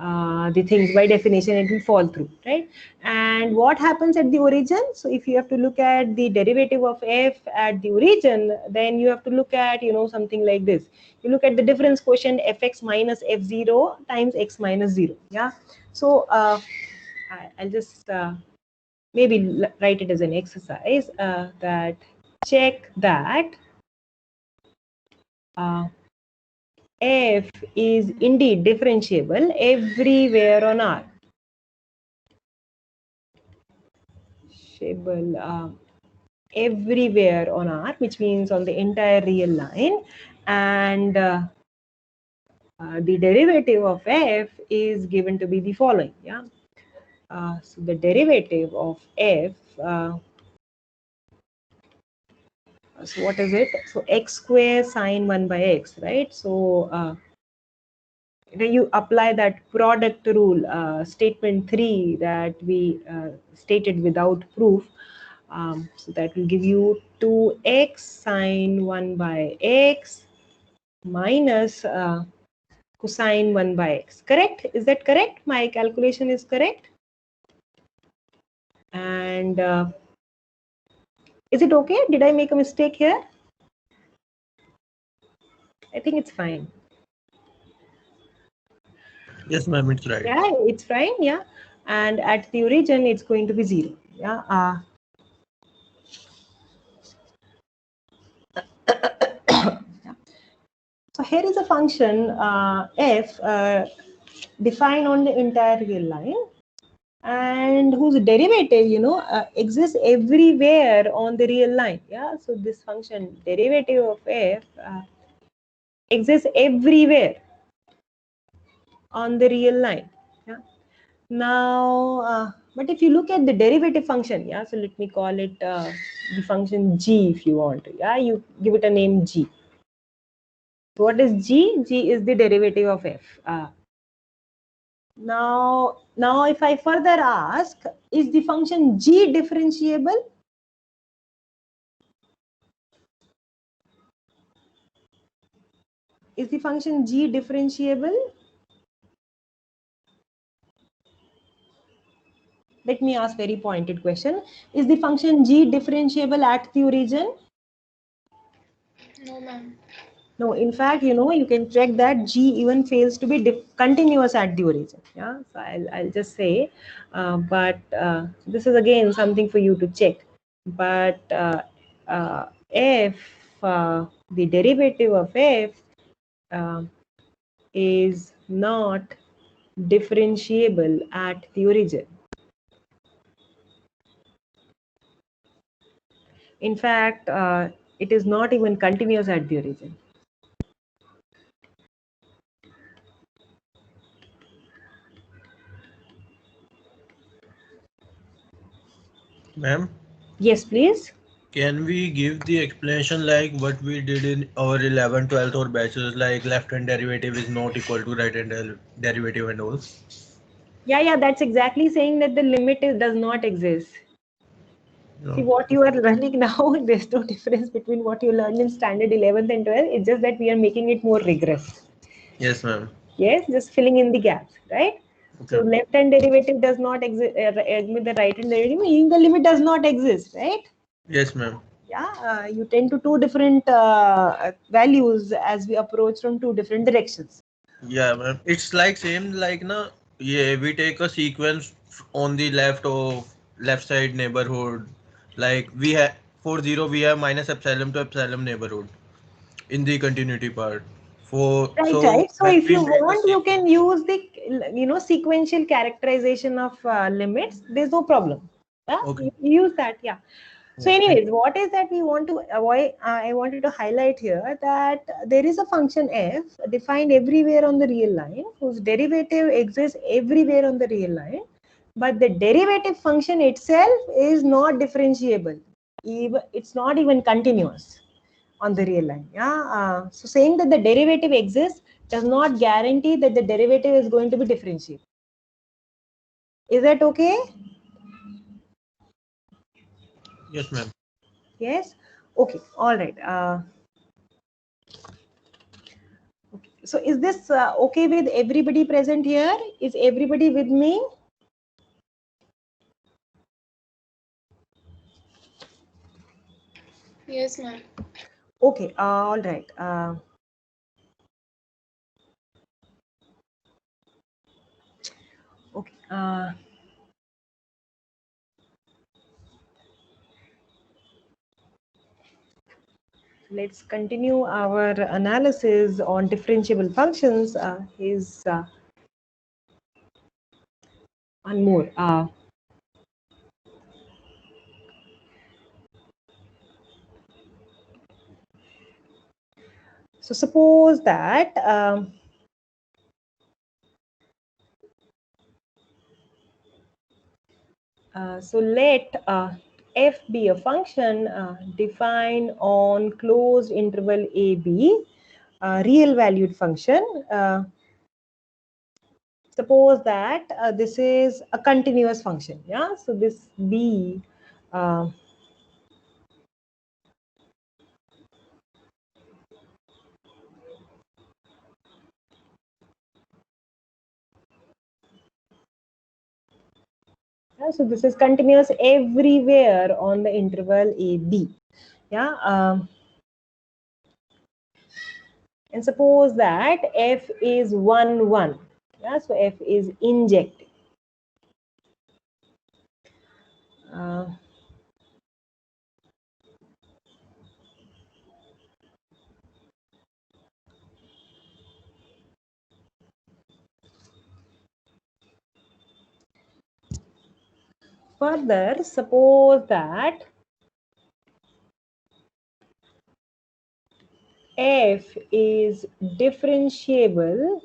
the things by definition it will fall through, right? And what happens at the origin? So if you have to look at the derivative of f at the origin, then you have to look at, you know, something like this. You look at the difference quotient fx minus f0 times x minus 0. Yeah. So I'll just maybe write it as an exercise that check that f is indeed differentiable everywhere on R. Everywhere on R, which means on the entire real line, and the derivative of f is given to be the following. Yeah. So the derivative of f. So what is it? So x square sine 1 by x, right? So you apply that product rule, statement 3 that we stated without proof. So that will give you 2x sine 1 by x minus cosine 1 by x. Correct? Is that correct? My calculation is correct? And is it okay? Did I make a mistake here? I think it's fine. Yes, ma'am, it's right. Yeah, it's fine. Yeah. And at the origin, it's going to be 0. Yeah. So here is a function f defined on the entire real line, and whose derivative, you know, exists everywhere on the real line. Yeah. So this function derivative of f exists everywhere on the real line. Yeah. Now, but if you look at the derivative function, yeah, so let me call it the function g if you want to. Yeah, you give it a name g. So what is g? G is the derivative of f. Now, if I further ask, is the function g differentiable? Is the function g differentiable? Let me ask very pointed question. Is the function g differentiable at the origin? No, ma'am. No, in fact, you know, you can check that g even fails to be continuous at the origin. Yeah, so I'll just say, but this is again something for you to check. But if the derivative of f uh, is not differentiable at the origin. In fact, it is not even continuous at the origin. Ma'am, Yes, please. can we give the explanation like what we did in our 11, 12th or bachelor's, like left hand derivative is not equal to right hand derivative and all? Yeah, that's exactly saying that the limit does not exist. See, No. what you are learning now, there's no difference between what you learned in standard 11th and 12th. It's just that we are making it more rigorous. Yes, ma'am. Yes, just filling in the gaps, right? So Okay. left hand derivative does not exist with the right hand derivative, meaning the limit does not exist, right? Yes, ma'am. Yeah, you tend to two different values as we approach from two different directions. Yeah, ma'am. It's like same like na. Yeah, we take a sequence on the left of left side neighborhood. Like we have for 0 we have minus epsilon to epsilon neighborhood in the continuity part. For Right, so right. So when if we you break a want, you can sequence. use the, you know, sequential characterization of limits. There's no problem. Yeah, Okay. you use that. Yeah. So, Yeah, thank anyways, what is that we want to avoid? I wanted to highlight here that there is a function f defined everywhere on the real line whose derivative exists everywhere on the real line, but the derivative function itself is not differentiable. Even it's not even continuous on the real line. Yeah. So saying that the derivative exists does not guarantee that the derivative is going to be differentiable. Is that okay? Yes, ma'am. Yes. Okay. All right. Okay. So is this okay with everybody present here? Is everybody with me? Yes, ma'am. Okay, all right. Okay. Let's continue our analysis on differentiable functions. Is one more. So suppose that so let f be a function defined on closed interval a b, real valued function. Suppose that this is a continuous function. Yeah, so this b yeah, so this is continuous everywhere on the interval a b. Yeah, and suppose that f is 1 1. Yeah, so f is injective. uh, Further, suppose that f is differentiable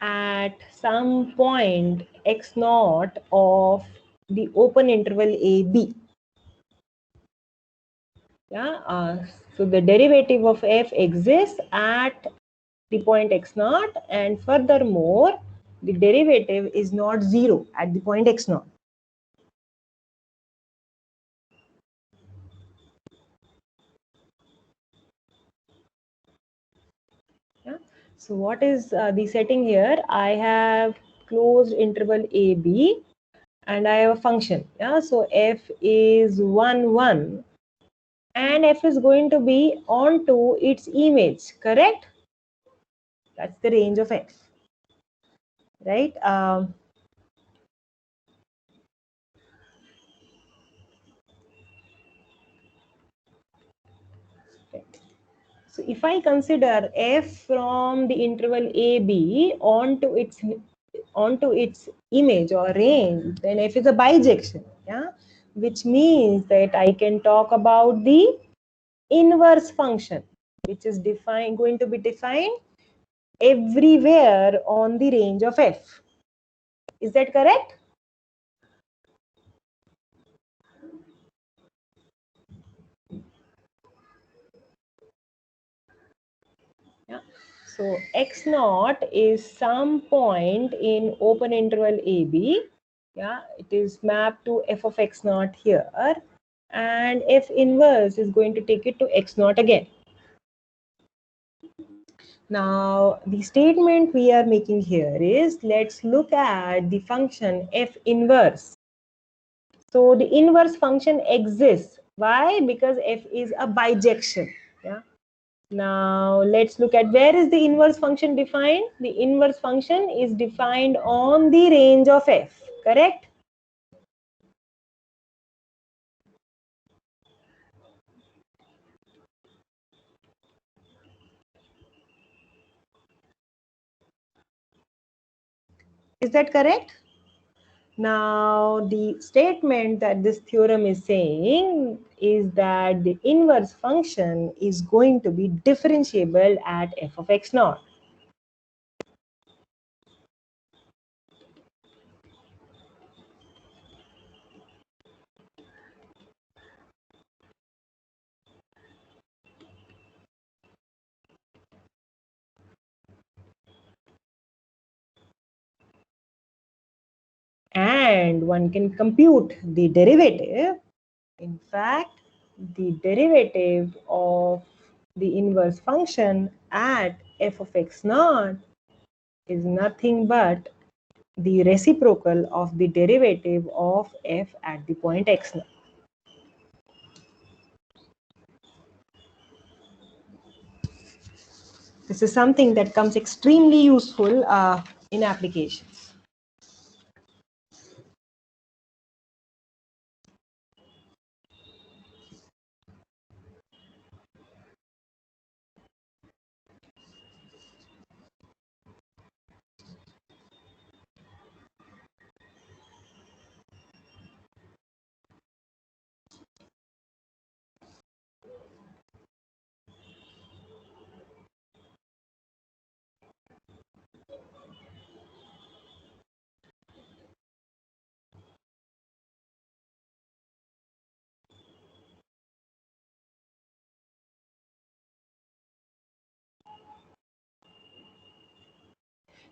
at some point x naught of the open interval a b. Yeah, so the derivative of f exists at the point x naught, and furthermore, the derivative is not zero at the point x naught. Yeah. So what is the setting here? I have closed interval a b and I have a function. Yeah, so f is 1 1 and f is going to be onto its image, correct? That's the range of f, right? So if I consider f from the interval a b onto its image or range, then f is a bijection. Yeah, which means that I can talk about the inverse function, which is going to be defined everywhere on the range of f. Is that correct? Yeah. So x naught is some point in open interval a b. Yeah, it is mapped to f of x naught here, and f inverse is going to take it to x naught again. Now, the statement we are making here is, let's look at the function f inverse. So the inverse function exists. Why? Because f is a bijection. Yeah. Now let's look at where is the inverse function defined. The inverse function is defined on the range of f, correct? Is that correct? Now, the statement that this theorem is saying is that the inverse function is going to be differentiable at f of x naught. And one can compute the derivative In fact, the derivative of the inverse function at f of x naught is nothing but the reciprocal of the derivative of f at the point x naught. This is something that comes extremely useful in applications.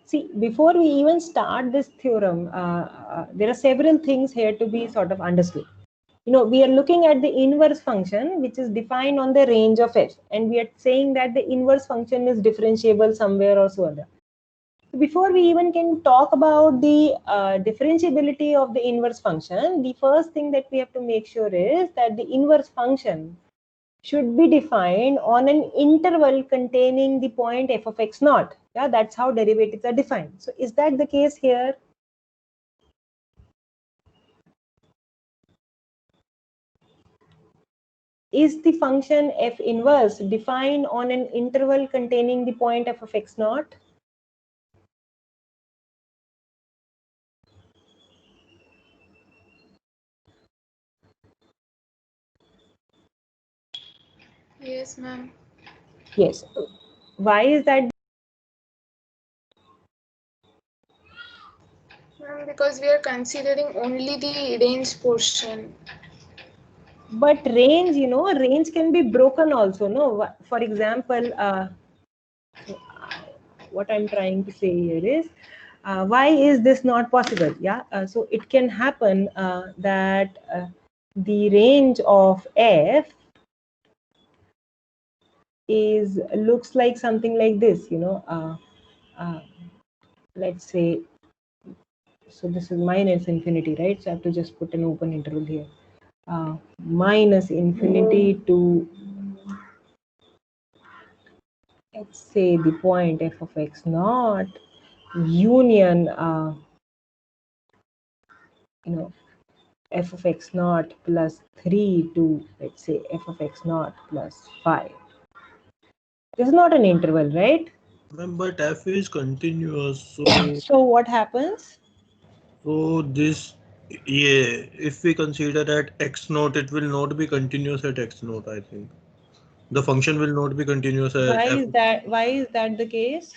See, before we even start this theorem, there are several things here to be sort of understood. We are looking at the inverse function, which is defined on the range of f, and we are saying that the inverse function is differentiable somewhere or so other. So before we even can talk about the differentiability of the inverse function, the first thing that we have to make sure is that the inverse function should be defined on an interval containing the point f of x naught. Yeah, that's how derivatives are defined. So is that the case here? Is the function f inverse defined on an interval containing the point f of x naught? Yes, ma'am. Yes. Why is that? Ma'am, because we are considering only the range portion. But range, range can be broken also. No, for example, what I'm trying to say here is, why is this not possible? Yeah, so it can happen that the range of f looks like something like this. Let's say, so this is minus infinity, right? So I have to just put an open interval here. Minus infinity to, let's say, the point f of x naught union f of x naught plus 3 to, let's say, f of x naught plus 5. This is not an interval, right? But f is continuous, so So what happens? this, yeah, if we consider at x naught, it will not be continuous at x naught. I think the function will not be continuous at Why f. is that? Why is that the case?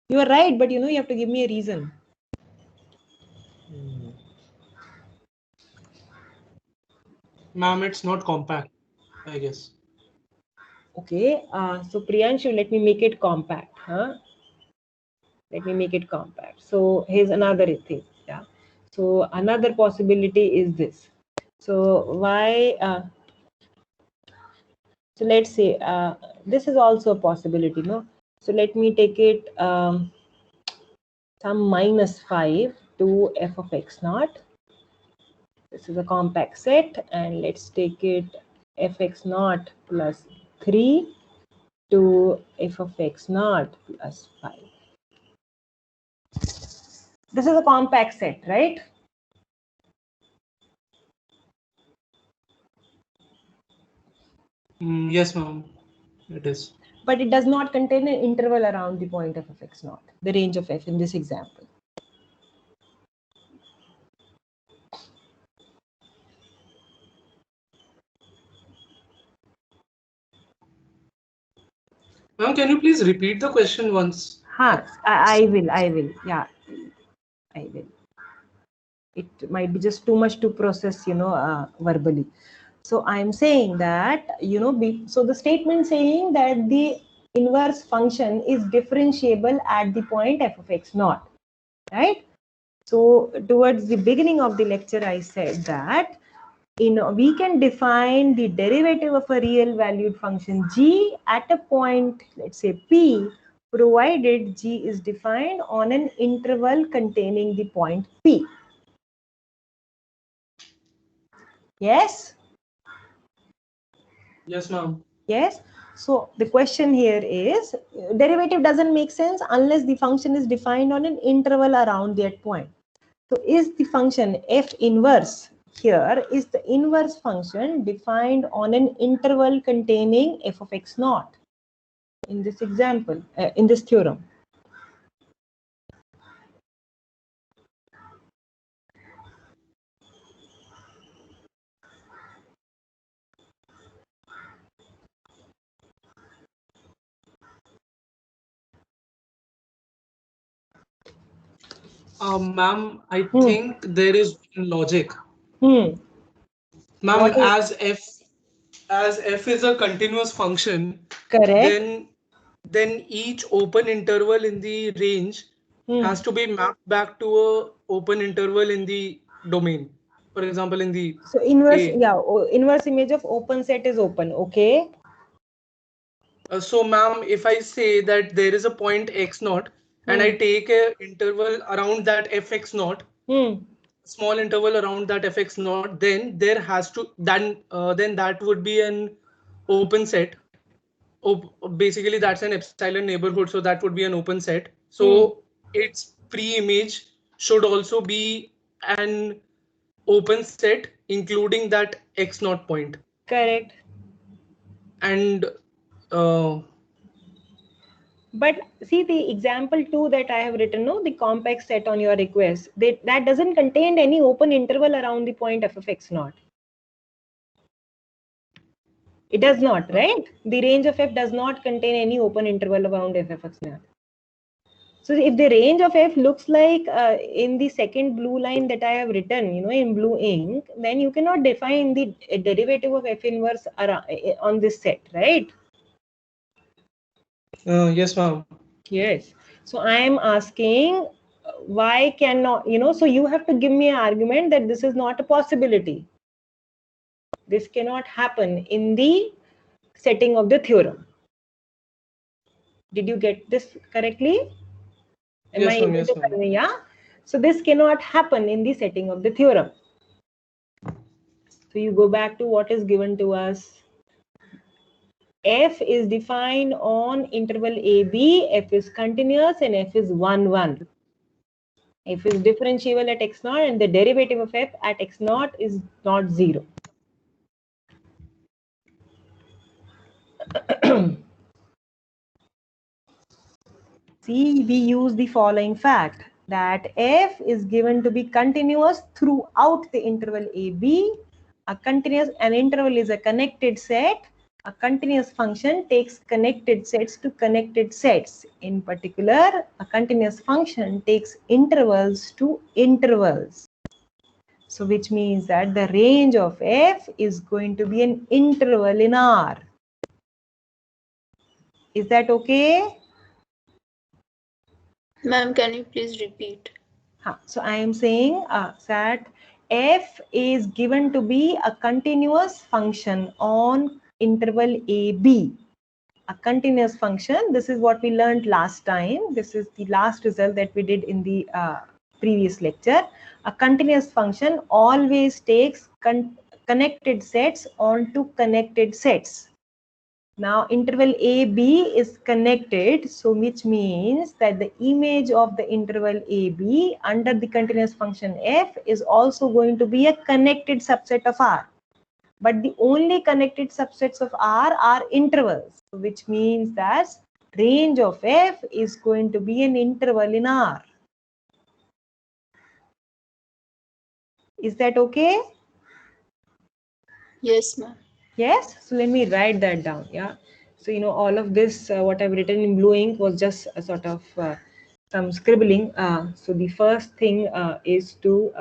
You are right, but you have to give me a reason. Ma'am, it's not compact, I guess. Okay, so Priyanshu, let me make it compact. Let me make it compact. So here's another thing. Yeah. So another possibility is this. So why? So let's say this is also a possibility, no? So let me take it some minus 5 to f of x naught. This is a compact set, and let's take it fx naught plus 3 to f of x naught plus 5. This is a compact set, right? Yes, ma'am, it is. But it does not contain an interval around the point f of x naught, the range of f in this example. Ma'am, can you please repeat the question once? I will. Yeah, I will. It might be just too much to process, verbally. So I'm saying that, so the statement saying that the inverse function is differentiable at the point f of x naught, right? So towards the beginning of the lecture, I said that we can define the derivative of a real valued function g at a point, let's say p, provided g is defined on an interval containing the point p. Yes? Yes, ma'am. Yes. So the question here is, derivative doesn't make sense unless the function is defined on an interval around that point. So is the function f inverse here, is the inverse function defined on an interval containing f of x naught in this example, in this theorem? Ma'am, I Hmm. think there is logic. Hmm. Ma'am, What is as f is a continuous function, correct? then each open interval in the range Hmm. has to be mapped back to a open interval in the domain. For example, in the So inverse, A. yeah, inverse image of open set is open. Okay. So, ma'am, if I say that there is a point x naught and I Hmm. take a interval around that fx naught, Hmm. small interval around that fx naught, then there has to then that would be an open set. Basically, that's an epsilon neighborhood, so that would be an open set. Hmm. So its pre-image should also be an open set, including that x naught point. Correct. And uh, But see the example 2 that I have written, no, the compact set on your request, that doesn't contain any open interval around the point f of x naught. It does not, right? The range of f does not contain any open interval around f of x naught. So if the range of f looks like in the second blue line that I have written, in blue ink, then you cannot define the derivative of f inverse on this set, right? yes, ma'am. Yes. So I am asking, why cannot, so you have to give me an argument that this is not a possibility. This cannot happen in the setting of the theorem. Did you get this correctly? Am I Yes, ma'am. able to Yes, ma'am. convey? Yeah. So this cannot happen in the setting of the theorem. So you go back to what is given to us. F is defined on interval AB, F is continuous and F is 1, 1. F is differentiable at x naught and the derivative of f at x naught is not 0. See, we use the following fact that f is given to be continuous throughout the interval AB. An interval is a connected set. A continuous function takes connected sets to connected sets. In particular, a continuous function takes intervals to intervals. So which means that the range of f is going to be an interval in R. Is that okay? Ma'am, can you please repeat? So I am saying that f is given to be a continuous function on interval AB. A continuous function, this is what we learned last time. This is the last result that we did in the previous lecture. A continuous function always takes connected sets onto connected sets. Now interval AB is connected, so which means that the image of the interval AB under the continuous function f is also going to be a connected subset of R. But the only connected subsets of R are intervals, which means that range of f is going to be an interval in R. Is that okay? Yes, ma'am. Yes, so let me write that down. Yeah, so all of this what I've written in blue ink was just a sort of some scribbling. So the first thing is to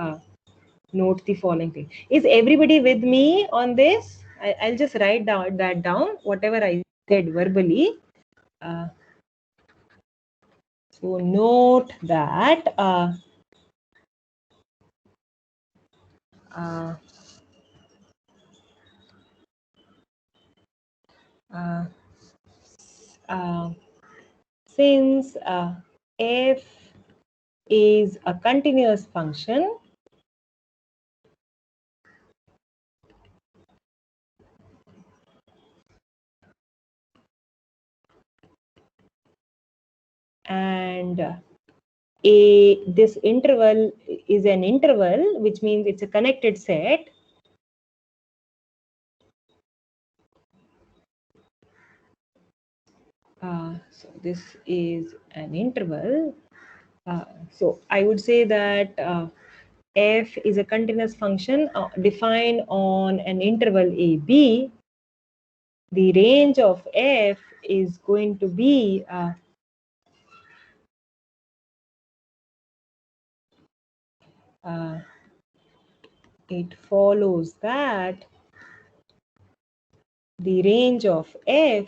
note the following thing. Is everybody with me on this? I'll just write that down, whatever I said verbally. So note that since f is a continuous function, and this interval is an interval, which means it's a connected set. So this is an interval. So I would say that f is a continuous function defined on an interval AB. The range of f is going to be it follows that the range of f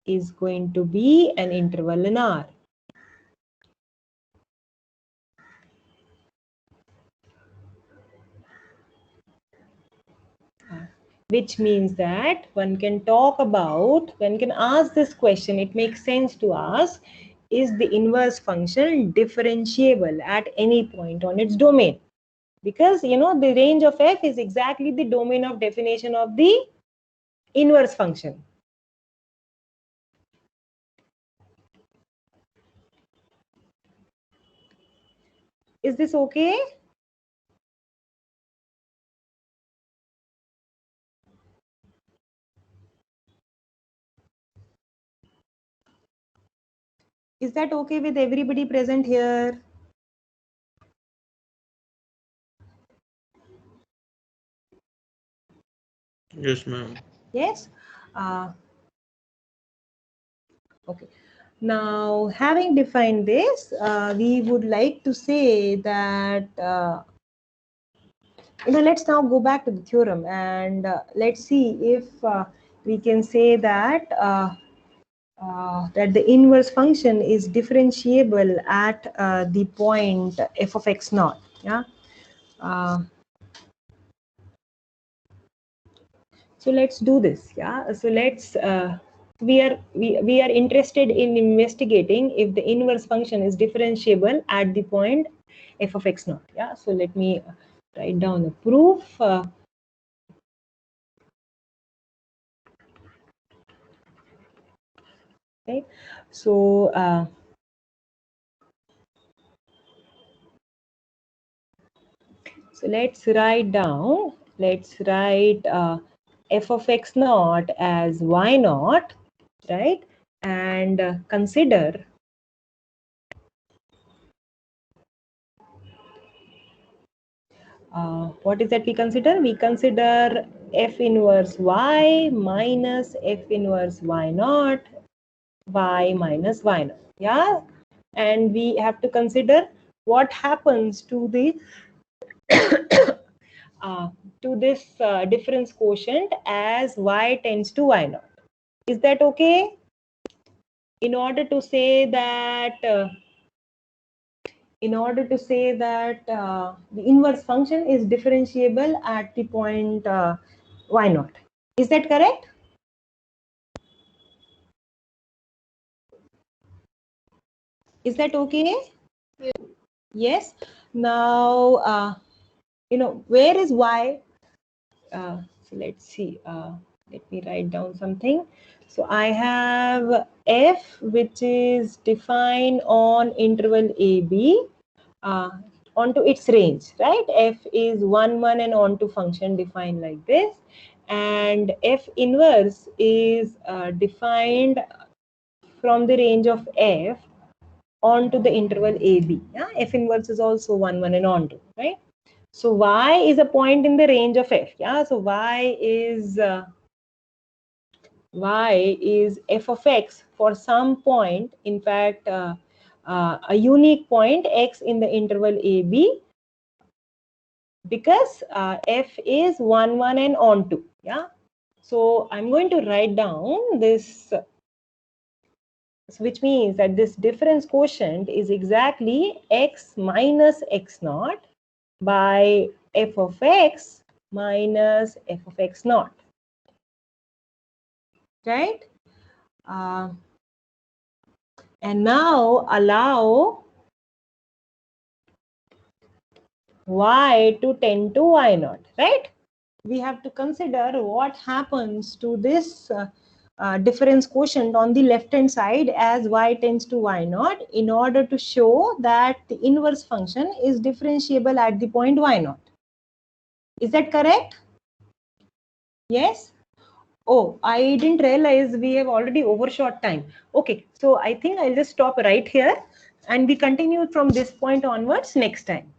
is going to be an interval in R. Which means that one can ask this question, it makes sense to ask, is the inverse function differentiable at any point on its domain? Because, you know, the range of f is exactly the domain of definition of the inverse function. Is this okay? Is that okay with everybody present here? Yes, ma'am. Yes? Okay. Now, having defined this, we would like to say that, let's now go back to the theorem and let's see if we can say that that the inverse function is differentiable at the point f of x naught. Yeah. So let's do this. Yeah. So let's we are interested in investigating if the inverse function is differentiable at the point f of x naught. Yeah. So let me write down the proof. Right. So so let's write down. Let's write f of x naught as y naught, right? And consider what is that we consider? We consider f inverse y minus f inverse y naught, y minus y naught. Yeah, and we have to consider what happens to the to this difference quotient as y tends to y naught. Is that okay? In order to say that the inverse function is differentiable at the point y naught. Is that correct? Is that okay? Yes. Now, where is y? So let's see. Let me write down something. So I have f, which is defined on interval AB onto its range, right? F is 1, 1 and onto function defined like this. And f inverse is defined from the range of f onto the interval AB. Yeah? F inverse is also 1, 1 and onto, right? So y is a point in the range of f. Yeah, so y is f of x for some point. In fact, a unique point x in the interval AB, because f is 1, 1 and onto. Yeah, so I'm going to write down this, which means that this difference quotient is exactly x minus x naught by f of x minus f of x naught. right? And now allow y to tend to y naught, right? We have to consider what happens to this difference quotient on the left hand side as y tends to y naught in order to show that the inverse function is differentiable at the point y naught. Is that correct? Yes? Oh, I didn't realize we have already overshot time. Okay, so I think I'll just stop right here and we continue from this point onwards next time.